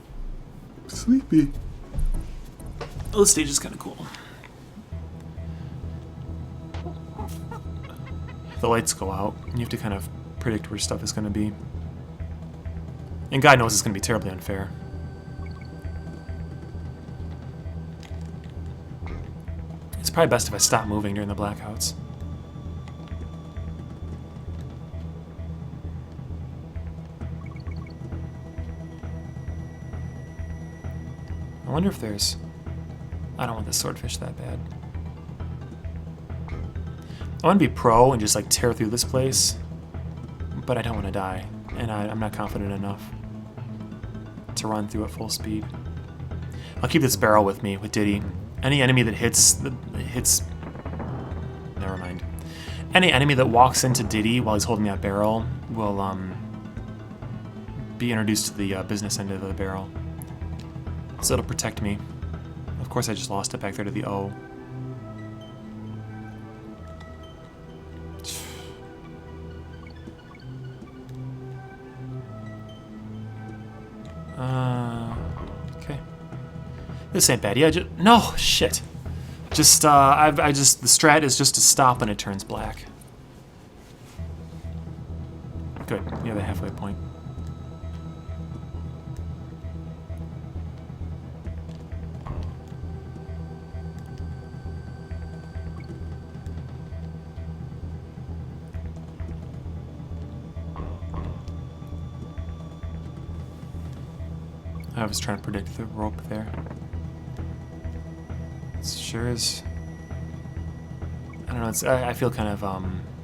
sleepy. Oh, this stage is kind of cool. The lights go out, and you have to kind of predict where stuff is going to be. And God knows it's going to be terribly unfair. It's probably best if I stop moving during the blackouts. I wonder if there's... I don't want this swordfish that bad. I want to be pro and just like tear through this place, but I don't want to die, and I'm not confident enough to run through at full speed. I'll keep this barrel with me, with Diddy. Any enemy that hits... Never mind. Any enemy that walks into Diddy while he's holding that barrel will be introduced to the business end of the barrel. So it'll protect me. Of course I just lost it back there to the O. Okay. This ain't bad. Yeah, no, shit. Just, the strat is just to stop when it turns black. Good. You have a halfway point. I was trying to predict the rope there. It sure is. I don't know. It's. I feel kind of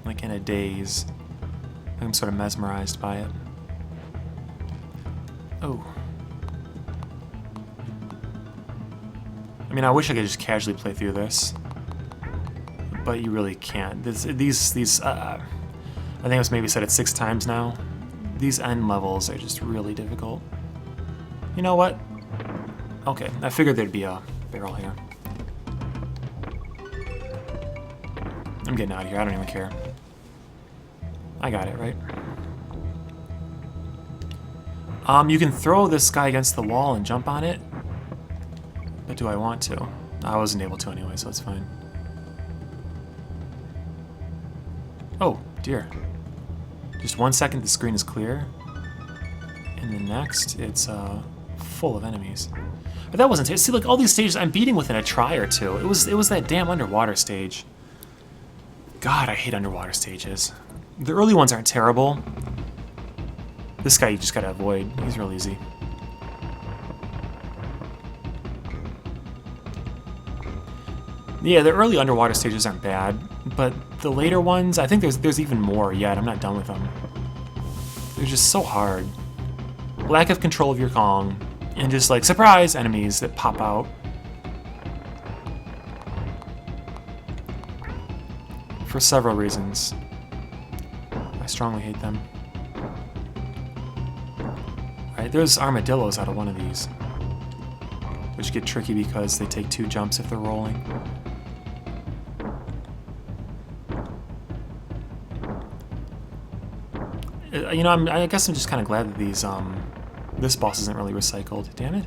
like in a daze. I'm sort of mesmerized by it. Oh. I mean, I wish I could just casually play through this, but you really can't. These. I think it was maybe said it 6 times now. These end levels are just really difficult. You know what? Okay, I figured there'd be a barrel here. I'm getting out of here, I don't even care. I got it, right? You can throw this guy against the wall and jump on it. But do I want to? I wasn't able to anyway, so it's fine. Oh, dear. Just 1 second the screen is clear. And the next, it's, full of enemies. But that wasn't it. See, like all these stages I'm beating within a try or two. It was that damn underwater stage. God, I hate underwater stages. The early ones aren't terrible. This guy you just gotta avoid. He's real easy. Yeah, the early underwater stages aren't bad, but the later ones, I think there's even more yet. I'm not done with them. They're just so hard. Lack of control of your Kong. And just like, surprise, enemies that pop out. For several reasons. I strongly hate them. Alright, there's armadillos out of one of these. Which get tricky because they take 2 jumps if they're rolling. You know, I guess I'm just kind of glad that these, this boss isn't really recycled. Damn it.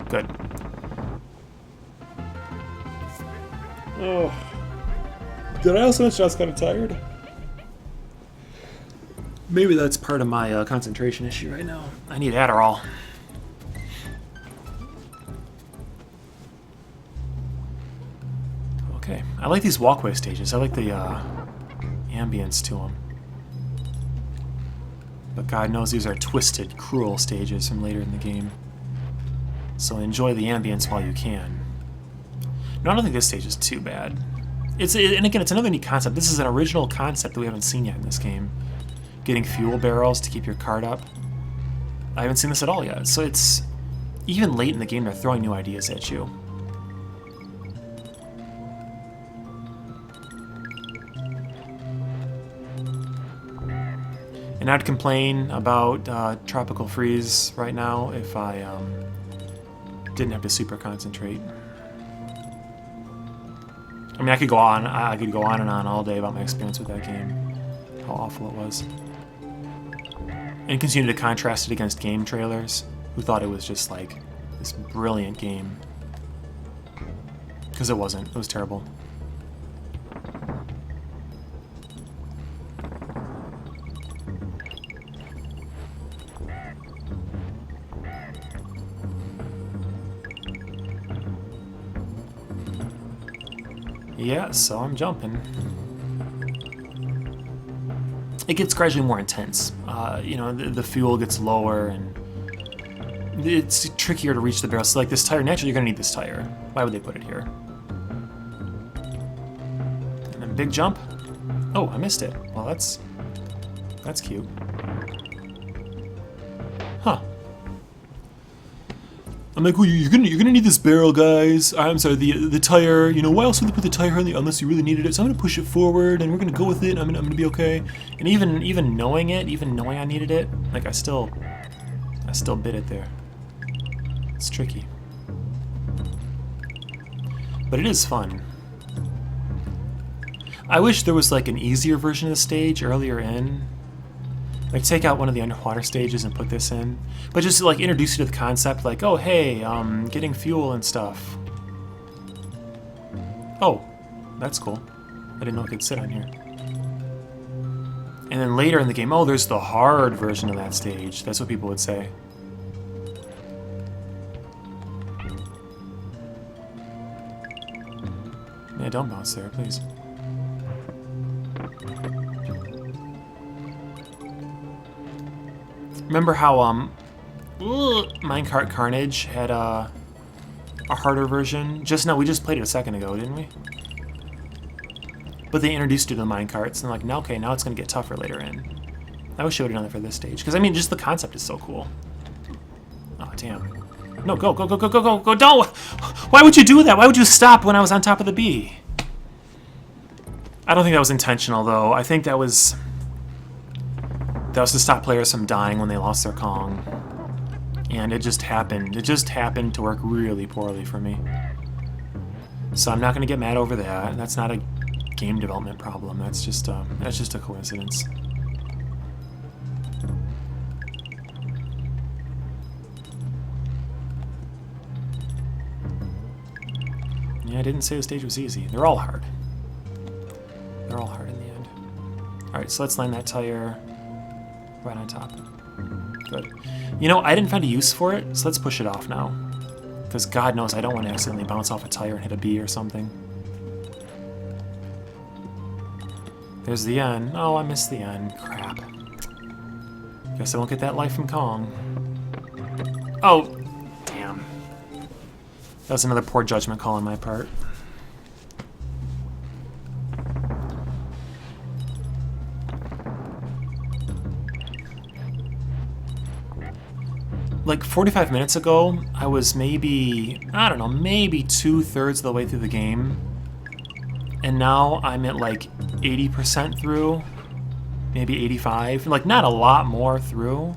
Good. Oh. Did I also mention I was kind of tired? Maybe that's part of my concentration issue right now. I need Adderall. Okay. I like these walkway stages. I like the ambience to them. But God knows these are twisted, cruel stages from later in the game. So enjoy the ambience while you can. No, I don't think this stage is too bad. And again, it's another neat concept. This is an original concept that we haven't seen yet in this game. Getting fuel barrels to keep your cart up. I haven't seen this at all yet. So it's... Even late in the game, they're throwing new ideas at you. And I'd complain about Tropical Freeze right now if I didn't have to super concentrate. I mean, I could go on and on all day about my experience with that game, how awful it was, and continue to contrast it against game trailers who thought it was just like this brilliant game, because it wasn't. It was terrible. Yeah, so I'm jumping. It gets gradually more intense. You know, the fuel gets lower and it's trickier to reach the barrel. So like this tire, naturally you're gonna need this tire. Why would they put it here? And then big jump. Oh, I missed it. Well, that's cute. Huh. I'm like, well, you're gonna need this barrel, guys. I'm sorry, the tire. You know, why else would they put the tire on unless you really needed it? So I'm gonna push it forward, and we're gonna go with it. I'm gonna be okay. And even knowing it, even knowing I needed it, like I still bit it there. It's tricky, but it is fun. I wish there was like an easier version of the stage earlier in. Like take out one of the underwater stages and put this in. But just like introduce you to the concept like, oh hey, getting fuel and stuff. Oh, that's cool. I didn't know it could sit on here. And then later in the game, oh, there's the hard version of that stage. That's what people would say. Yeah, don't bounce there, please. Remember how Minecart Carnage had a harder version? We just played it a second ago, didn't we? But they introduced you to the minecarts and like, now okay, now it's gonna get tougher later in. I wish I would have done it for this stage, because I mean, just the concept is so cool. Oh damn! No, go! Don't! Why would you do that? Why would you stop when I was on top of the bee? I don't think that was intentional, though. I think that was to stop players from dying when they lost their Kong. And it just happened. It just happened to work really poorly for me. So I'm not going to get mad over that. That's not a game development problem. That's just a coincidence. Yeah, I didn't say the stage was easy. They're all hard. They're all hard in the end. Alright, so let's land that tire right on top. Good. You know, I didn't find a use for it, so let's push it off now. Because God knows I don't want to accidentally bounce off a tire and hit a bee or something. There's the end. Oh, I missed the end. Crap. Guess I won't get that life from Kong. Oh, damn. That was another poor judgment call on my part. Like 45 minutes ago, I was maybe, I don't know, maybe 2/3 of the way through the game. And now I'm at like 80% through, maybe 85, like not a lot more through.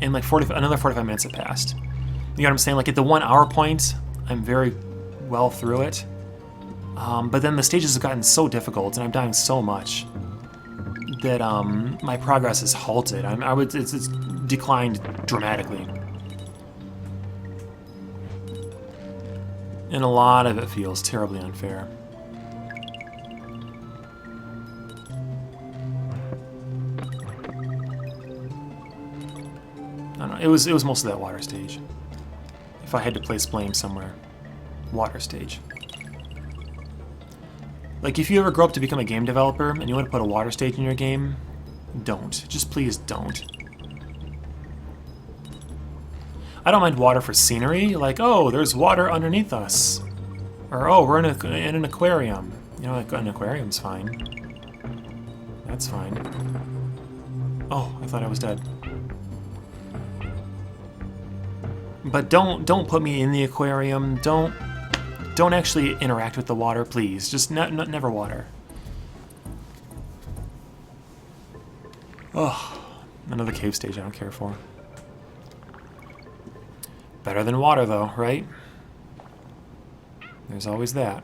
And like another 45 minutes have passed. You know what I'm saying? Like at the 1 hour point, I'm very well through it. But then the stages have gotten so difficult and I'm dying so much that my progress is halted. It's declined dramatically. And a lot of it feels terribly unfair. I don't know, it was mostly that water stage. If I had to place blame somewhere, water stage. Like if you ever grow up to become a game developer and you want to put a water stage in your game, don't. Just please don't. I don't mind water for scenery, like, oh, there's water underneath us. Or, oh, we're in an aquarium. You know, like, an aquarium's fine. That's fine. Oh, I thought I was dead. But don't put me in the aquarium. Don't actually interact with the water, please. Just never water. Oh, another cave stage I don't care for. Better than water, though, right? There's always that.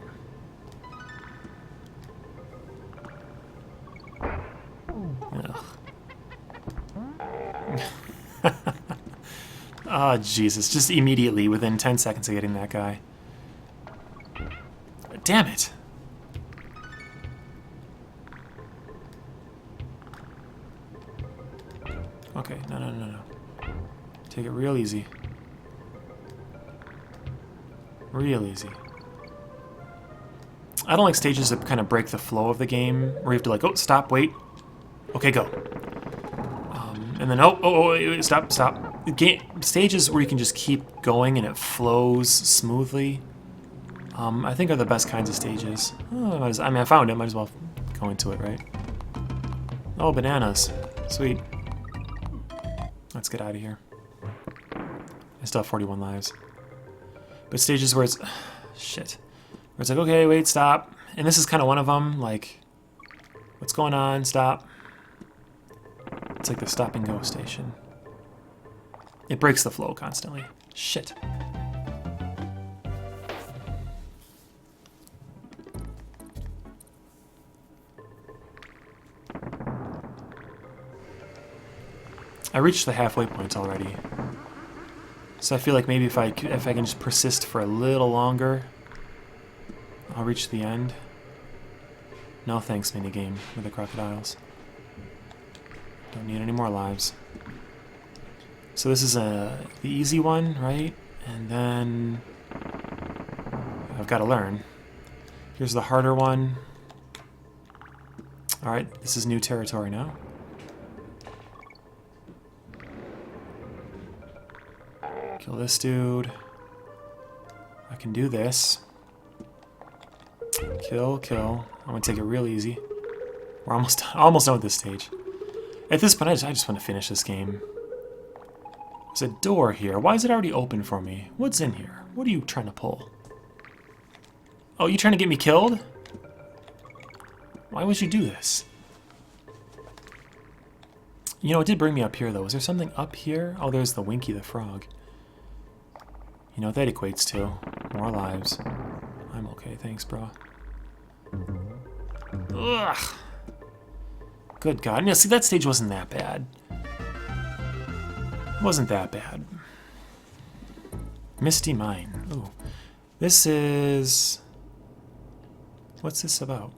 Oh, Jesus. Just immediately, within 10 seconds of getting that guy. Damn it. Okay, no. Take it real easy. Real easy. I don't like stages that kind of break the flow of the game, where you have to like, oh, stop, wait. Okay, go. And then, wait, stop. Stages where you can just keep going and it flows smoothly, I think are the best kinds of stages. Oh, I mean, I found it, might as well go into it, right? Oh, bananas. Sweet. Let's get out of here. I still have 41 lives. But stages where it's... shit. Where it's like, okay, wait, stop. And this is kind of one of them, like... what's going on? Stop. It's like the stop and go station. It breaks the flow constantly. Shit. I reached the halfway point already. So I feel like maybe if I can just persist for a little longer, I'll reach the end. No thanks, minigame with the crocodiles. Don't need any more lives. So this is the easy one, right? And then I've got to learn. Here's the harder one. Alright, this is new territory now. Kill this dude. I can do this. Kill. I'm gonna take it real easy. We're almost done with this stage. At this point, I just want to finish this game. There's a door here. Why is it already open for me? What's in here? What are you trying to pull? Oh, you trying to get me killed? Why would you do this? You know, it did bring me up here, though. Is there something up here? Oh, there's the Winky the Frog. You know what that equates to? More lives. I'm okay, thanks, bro. Ugh. Good God. Now, see, that stage wasn't that bad. It wasn't that bad. Misty Mine. Ooh. This is... what's this about?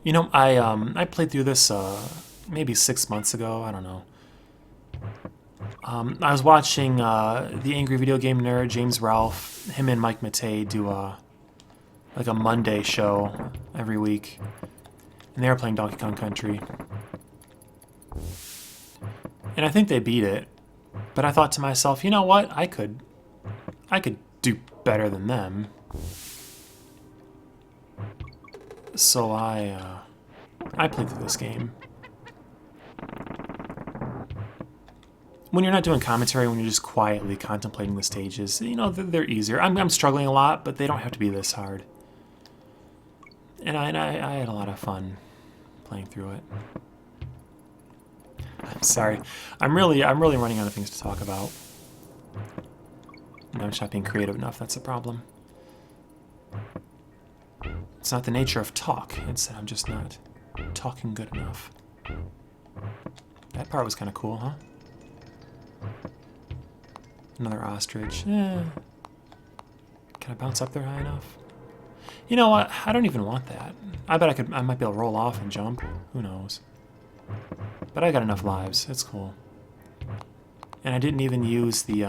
You know, I played through this maybe 6 months ago. I don't know. I was watching the Angry Video Game Nerd, James Ralph, him and Mike Matei do like a Monday show every week, and they were playing Donkey Kong Country. And I think they beat it, but I thought to myself, you know what? I could do better than them. So I played through this game. When you're not doing commentary, when you're just quietly contemplating the stages, you know, they're easier. I'm struggling a lot, but they don't have to be this hard. And I had a lot of fun playing through it. I'm sorry. I'm really running out of things to talk about. And I'm just not being creative enough, that's the problem. It's not the nature of talk, it's that I'm just not talking good enough. That part was kind of cool, huh? Another ostrich. Can I bounce up there high enough? You know what? I don't even want that. I bet I might be able to roll off and jump. Who knows? But I got enough lives. It's cool. And I didn't even use the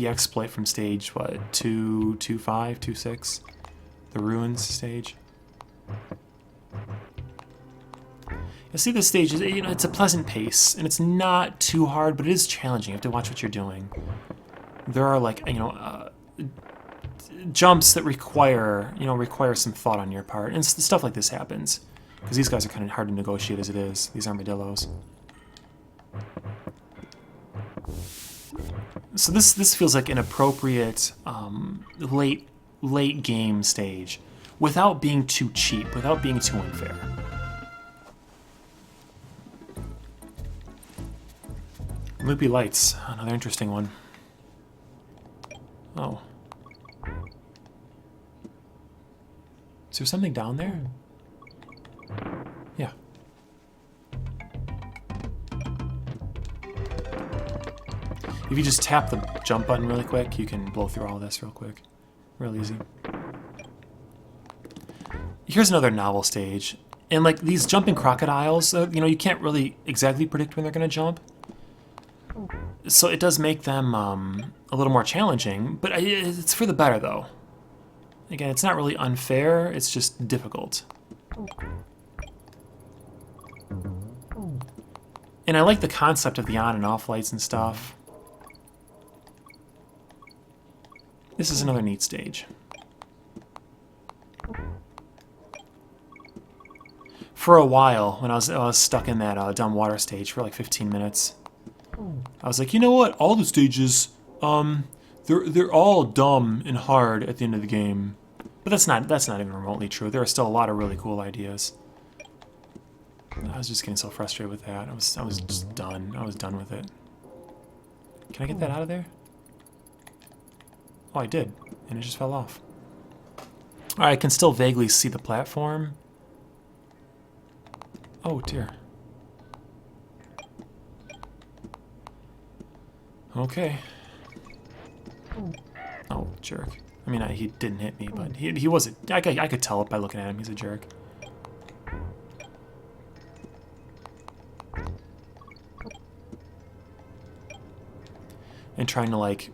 exploit from stage, what, 2.5, 2.6? The ruins stage. You see, this stage is, you know, it's a pleasant pace, and it's not too hard, but it is challenging. You have to watch what you're doing. There are, like, you know, jumps that require some thought on your part, and stuff like this happens because these guys are kind of hard to negotiate as it is. These armadillos. So this feels like an appropriate late game stage, without being too cheap, without being too unfair. Loopy lights, another interesting one. Oh. Is there something down there? Yeah. If you just tap the jump button really quick, you can blow through all this real quick. Real easy. Here's another novel stage. And like these jumping crocodiles, you know, you can't really exactly predict when they're going to jump. So it does make them a little more challenging, but it's for the better, though. Again, it's not really unfair, it's just difficult. And I like the concept of the on and off lights and stuff. This is another neat stage. For a while, when I was stuck in that dumb water stage for like 15 minutes, I was like, you know what? All the stages, they're all dumb and hard at the end of the game. But that's not even remotely true. There are still a lot of really cool ideas. I was just getting so frustrated with that. I was just done. I was done with it. Can I get that out of there? Oh, I did, and it just fell off. All right, I can still vaguely see the platform. Oh dear. Okay. Oh, jerk. I mean, he didn't hit me, but he wasn't. I could tell it by looking at him. He's a jerk. And trying to like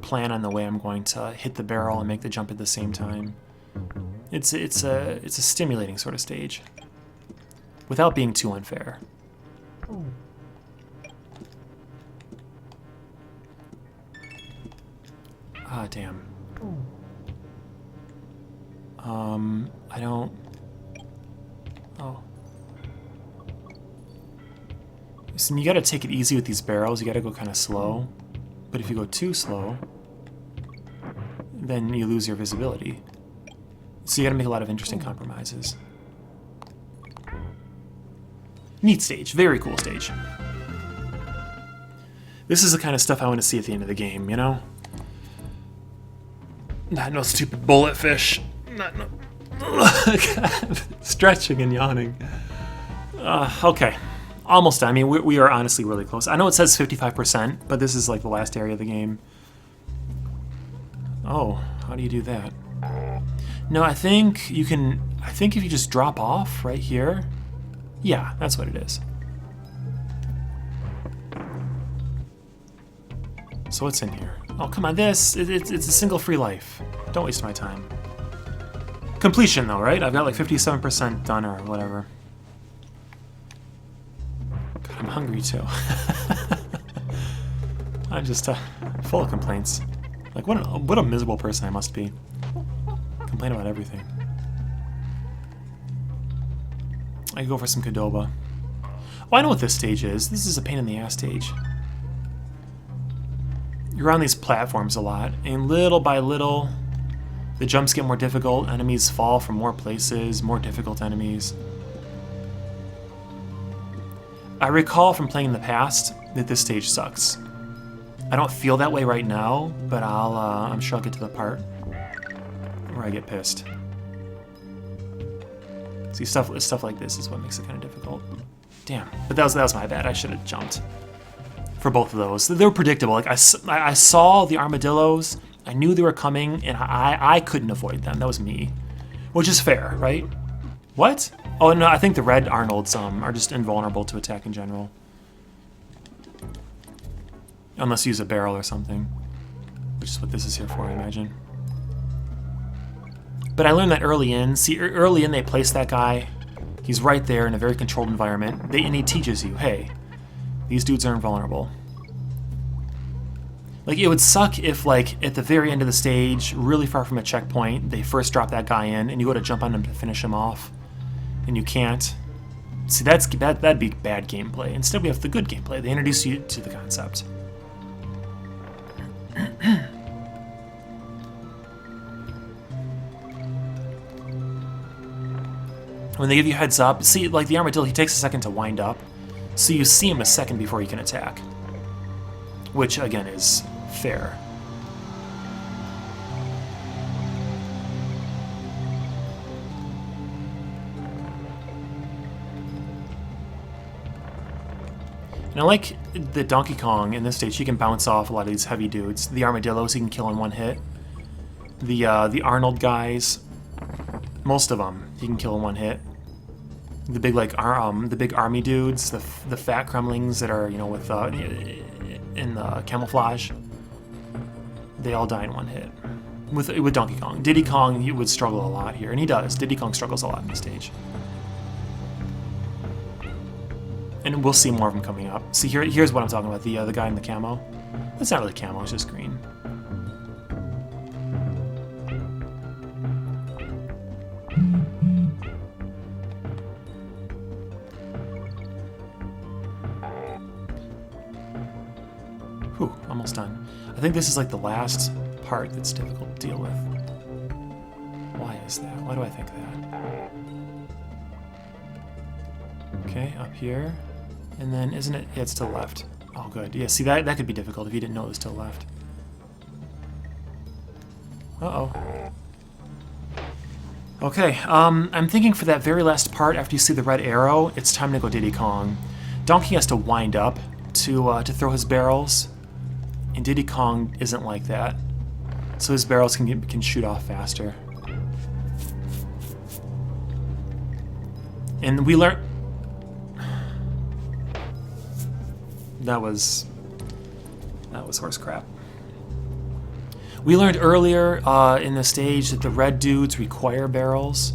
plan on the way I'm going to hit the barrel and make the jump at the same time. It's a stimulating sort of stage, without being too unfair. Ah, damn. I don't... Oh. Listen, you gotta take it easy with these barrels. You gotta go kind of slow. But if you go too slow, then you lose your visibility. So you gotta make a lot of interesting compromises. Neat stage. Very cool stage. This is the kind of stuff I want to see at the end of the game, you know? Not no stupid bullet fish. Not no... God. Stretching and yawning. Okay. Almost done. I mean, we are honestly really close. I know it says 55%, but this is like the last area of the game. Oh, how do you do that? No, I think you can... I think if you just drop off right here... Yeah, that's what it is. So what's in here? Oh, come on, this... It's a single free life. Don't waste my time. Completion, though, right? I've got like 57% done or whatever. God, I'm hungry, too. I'm just full of complaints. Like, what a miserable person I must be. Complain about everything. I could go for some Qdoba. Oh, I know what this stage is. This is a pain in the ass stage. You're on these platforms a lot, and little by little, the jumps get more difficult, enemies fall from more places, more difficult enemies. I recall from playing in the past that this stage sucks. I don't feel that way right now, but I'm sure I'll get to the part where I get pissed. See, stuff like this is what makes it kind of difficult. Damn, but that was my bad. I should have jumped for both of those. They were predictable. Like I saw the armadillos. I knew they were coming, and I couldn't avoid them. That was me, which is fair, right? What? Oh no, I think the red Arnolds are just invulnerable to attack in general, unless you use a barrel or something, which is what this is here for, I imagine. But I learned that early in. See, early in they place that guy. He's right there in a very controlled environment. And he teaches you, hey, these dudes are invulnerable. Like, it would suck if, like, at the very end of the stage, really far from a checkpoint, they first drop that guy in, and you go to jump on him to finish him off, and you can't. See, that'd be bad gameplay. Instead, we have the good gameplay. They introduce you to the concept. When they give you heads up, see, like the armadillo, he takes a second to wind up, so you see him a second before he can attack, which again is fair. And I like the Donkey Kong in this stage. He can bounce off a lot of these heavy dudes. The armadillos he can kill in one hit. The Arnold guys, most of them he can kill in one hit. The big the big army dudes, the fat Kremlings that are with in the camouflage. they all die in one hit. With Donkey Kong. Diddy Kong, he would struggle a lot here, and he does. Diddy Kong struggles a lot in this stage. And we'll see more of them coming up. See, here's what I'm talking about, the guy in the camo. It's not really camo, it's just green. Whew, almost done. I think this is like the last part that's difficult to deal with. Why is that? Why do I think that? Okay, up here. And then, isn't it? Yeah, it's to the left. Oh, good. Yeah, see, that could be difficult if you didn't know it was to the left. Uh-oh. Okay, I'm thinking for that very last part, after you see the red arrow, it's time to go Diddy Kong. Donkey has to wind up to throw his barrels, and Diddy Kong isn't like that. So his barrels can shoot off faster. And we learn... That was horse crap. We learned earlier in the stage that the red dudes require barrels.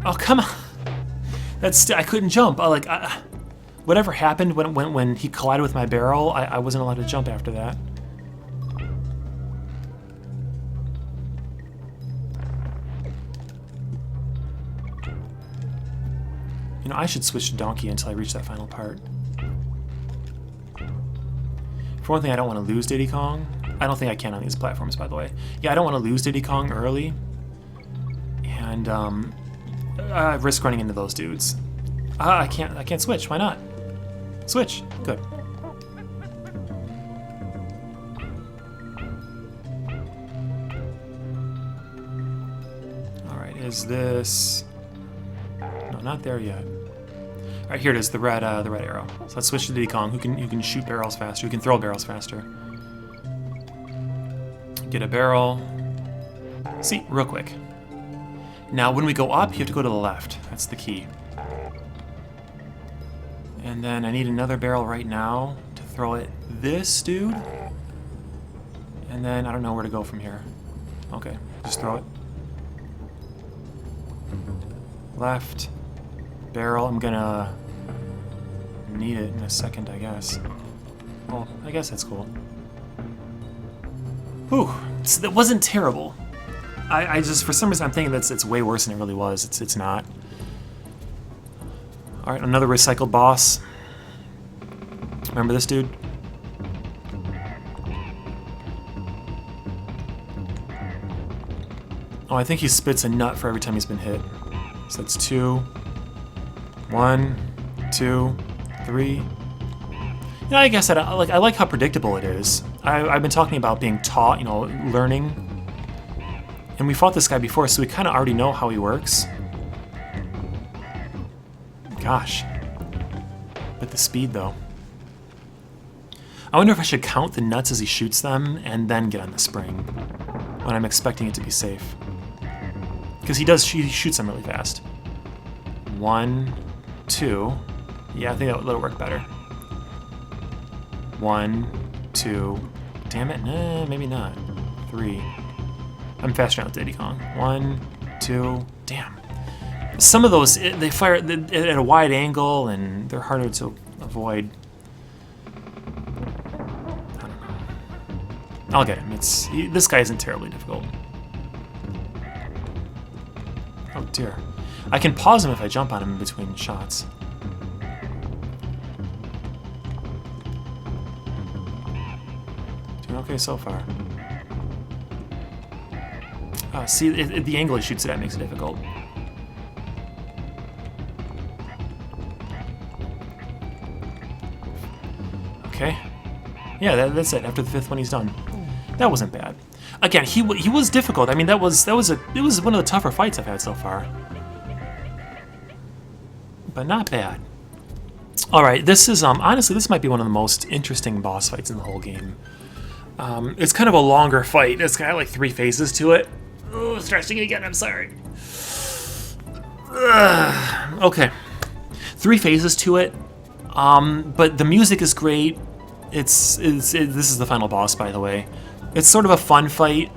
Oh, come on! I couldn't jump. Whatever happened when he collided with my barrel, I wasn't allowed to jump after that. You know, I should switch to Donkey until I reach that final part. For one thing, I don't want to lose Diddy Kong. I don't think I can on these platforms, by the way. Yeah, I don't want to lose Diddy Kong early. And I risk running into those dudes. I can't switch. Why not? Switch. Good. All right. Is this? No, not there yet. All right, here it is. The red arrow. So let's switch to Diddy Kong, who can shoot barrels faster, who can throw barrels faster. Get a barrel. See, real quick. Now, when we go up, you have to go to the left. That's the key. And then I need another barrel right now to throw at this dude. And then I don't know where to go from here. Okay, just throw it. Left. Barrel. I'm gonna need it in a second, I guess. Well, I guess that's cool. Whew. So that wasn't terrible. I just, for some reason, I'm thinking it's way worse than it really was. It's not. All right, another recycled boss. Remember this dude? Oh, I think he spits a nut for every time he's been hit. So that's 2. 1, 2, 3. You know, I guess I like how predictable it is. I've been talking about being taught, you know, learning. And we fought this guy before, so we kind of already know how he works. Gosh. But the speed, though. I wonder if I should count the nuts as he shoots them and then get on the spring when I'm expecting it to be safe. Because he shoots them really fast. 1, 2. Yeah, I think that'll work better. 1, 2. Damn it, nah, maybe not. 3. I'm faster now with Diddy Kong. 1, 2. Damn. Some of those, they fire at a wide angle and they're harder to avoid. I don't know. I'll get him. This guy isn't terribly difficult. Oh dear. I can pause him if I jump on him in between shots. Doing okay so far. See, the angle he shoots it at makes it difficult. Okay. Yeah, that's it. After the 5th one, he's done. That wasn't bad. Again, he was difficult. I mean, it was one of the tougher fights I've had so far. But not bad. All right, this is honestly, this might be one of the most interesting boss fights in the whole game. It's kind of a longer fight. It's got like 3 phases to it. Oh, stretching again. I'm sorry. Okay, 3 phases to it. But the music is great. This is the final boss, by the way. It's sort of a fun fight.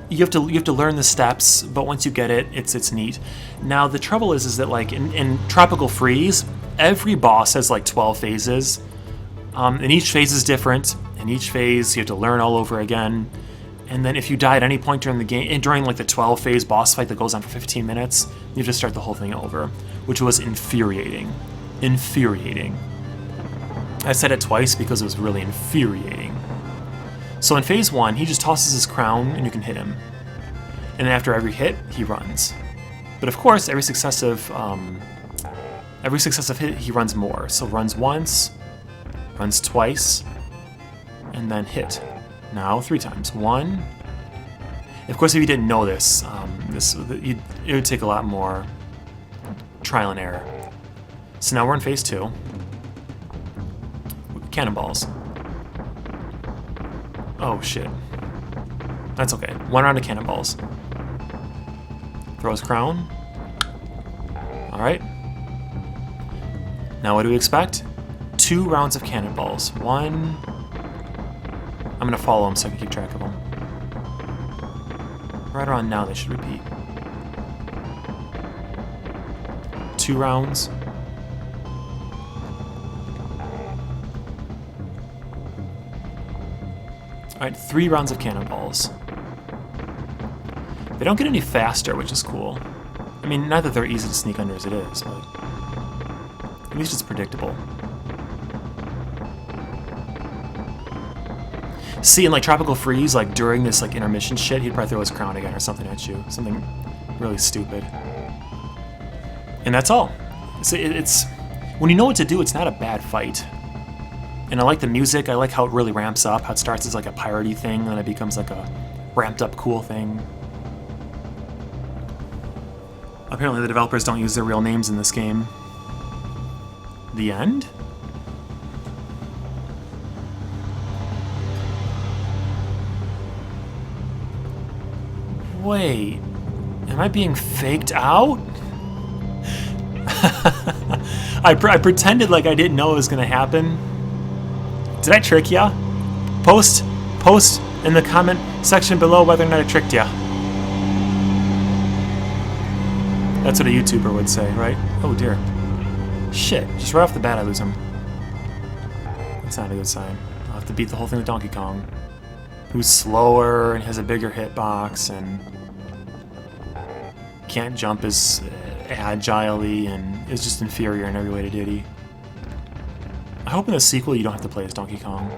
You have to learn the steps, but once you get it, it's neat. Now the trouble is that like in Tropical Freeze, every boss has like 12 phases, and each phase is different. In each phase, you have to learn all over again. And then if you die at any point during the game, during like the 12 phase boss fight that goes on for 15 minutes, you have to start the whole thing over, which was infuriating. Infuriating. I said it twice because it was really infuriating. So in phase 1, he just tosses his crown and you can hit him. And then after every hit, he runs. But of course, every successive hit, he runs more. So runs once, runs twice, and then hit. Now 3 times. 1. Of course, if you didn't know this, it would take a lot more trial and error. So now we're in phase 2. Cannonballs. Oh shit. That's okay. 1 round of cannonballs. Throw his crown. Alright. Now what do we expect? 2 rounds of cannonballs. 1. I'm gonna follow him so I can keep track of them. Right around now they should repeat. 2 rounds. Alright, 3 rounds of cannonballs. They don't get any faster, which is cool. I mean, not that they're easy to sneak under as it is, but at least it's predictable. See, in like Tropical Freeze, like during this like intermission shit, he'd probably throw his crown again or something at you. Something really stupid. And that's all. It's when you know what to do, it's not a bad fight. And I like the music. I like how it really ramps up. How it starts as like a piratey thing, then it becomes like a ramped up cool thing. Apparently the developers don't use their real names in this game. The end? Wait, am I being faked out? I pretended like I didn't know it was gonna happen. Did I trick ya? Post in the comment section below whether or not I tricked ya. That's what a YouTuber would say, right? Oh dear. Shit, just right off the bat I lose him. That's not a good sign. I'll have to beat the whole thing with Donkey Kong, who's slower and has a bigger hitbox and can't jump as agilely and is just inferior in every way to Diddy. I hope in the sequel you don't have to play as Donkey Kong.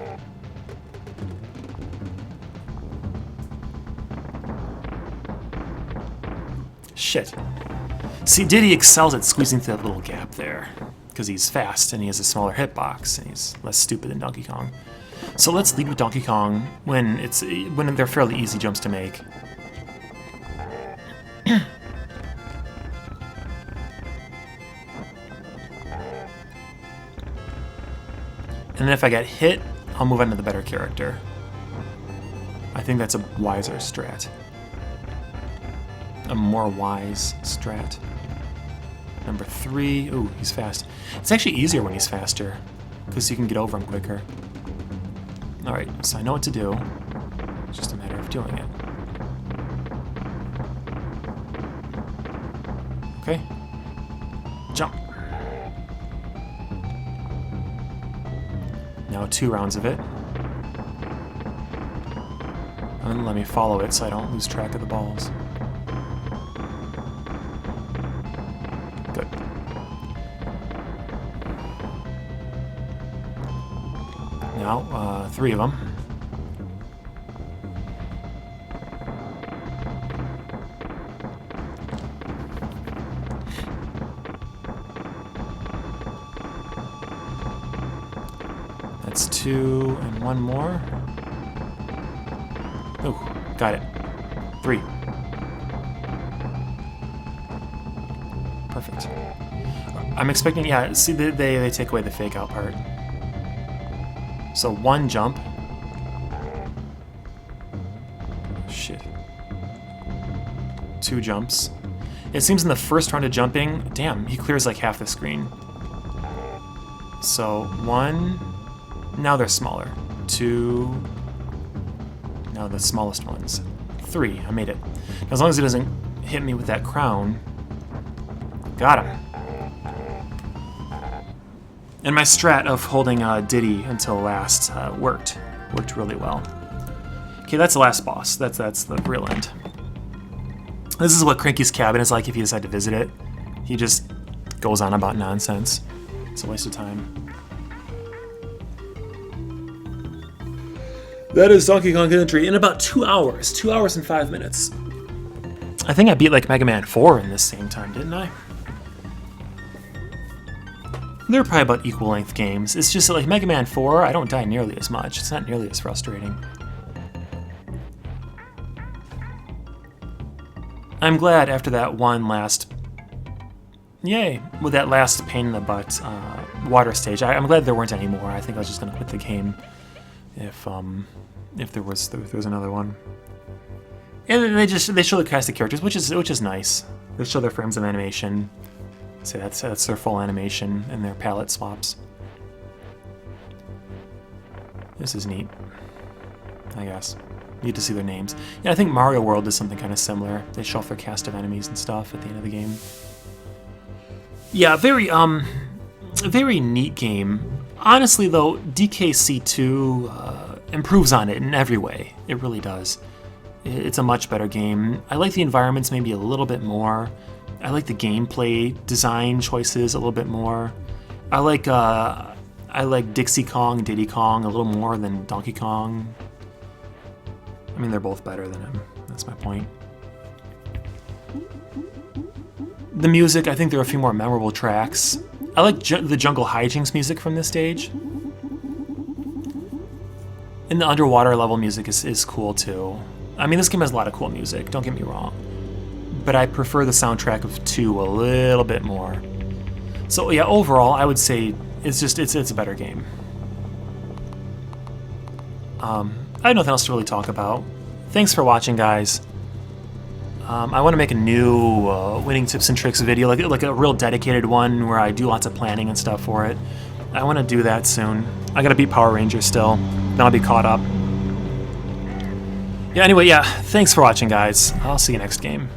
Shit. See, Diddy excels at squeezing through that little gap there, because he's fast and he has a smaller hitbox and he's less stupid than Donkey Kong. So let's lead with Donkey Kong when they're fairly easy jumps to make. And then if I get hit, I'll move on to the better character. I think that's a wiser strat. A more wise strat. Number 3. Ooh, he's fast. It's actually easier when he's faster, because you can get over him quicker. Alright, so I know what to do. It's just a matter of doing it. Okay. Jump. Now 2 rounds of it. And then let me follow it so I don't lose track of the balls. Good. Now, 3 of them. That's 2 and 1 more. Ooh, got it. 3. Perfect. I'm expecting, yeah, see, they take away the fake out part. So 1 jump. Shit. 2 jumps. It seems in the first round of jumping, damn, he clears like half the screen. So 1, now they're smaller. 2. No, the smallest ones. 3. I made it. As long as he doesn't hit me with that crown. Got him. And my strat of holding Diddy until last worked. Worked really well. Okay, that's the last boss. That's the real end. This is what Cranky's cabin is like if you decide to visit it. He just goes on about nonsense. It's a waste of time. That is Donkey Kong Country in about 2 hours. 2 hours and 5 minutes. I think I beat like Mega Man 4 in this same time, didn't I? They're probably about equal length games. It's just that, like Mega Man 4, I don't die nearly as much. It's not nearly as frustrating. I'm glad after that one last... Yay! With that last pain in the butt water stage, I'm glad there weren't any more. I think I was just going to quit the game if there was another one. And then they show the cast of characters, which is nice. They show their frames of animation. So that's their full animation and their palette swaps. This is neat, I guess. You get to see their names. Yeah, I think Mario World does something kind of similar. They show off their cast of enemies and stuff at the end of the game. Yeah, very neat game. Honestly, though, DKC2 improves on it in every way. It really does. It's a much better game. I like the environments maybe a little bit more. I like the gameplay design choices a little bit more. I like Dixie Kong, Diddy Kong a little more than Donkey Kong. I mean, they're both better than him. That's my point. The music, I think there are a few more memorable tracks. I like the Jungle Hijinks music from this stage. And the underwater level music is cool too. I mean, this game has a lot of cool music, don't get me wrong. But I prefer the soundtrack of 2 a little bit more. So yeah, overall, I would say it's a better game. I have nothing else to really talk about. Thanks for watching, guys. I want to make a new winning tips and tricks video, like a real dedicated one where I do lots of planning and stuff for it. I want to do that soon. I gotta beat Power Rangers still, then I'll be caught up. Yeah, anyway, yeah, thanks for watching, guys. I'll see you next game.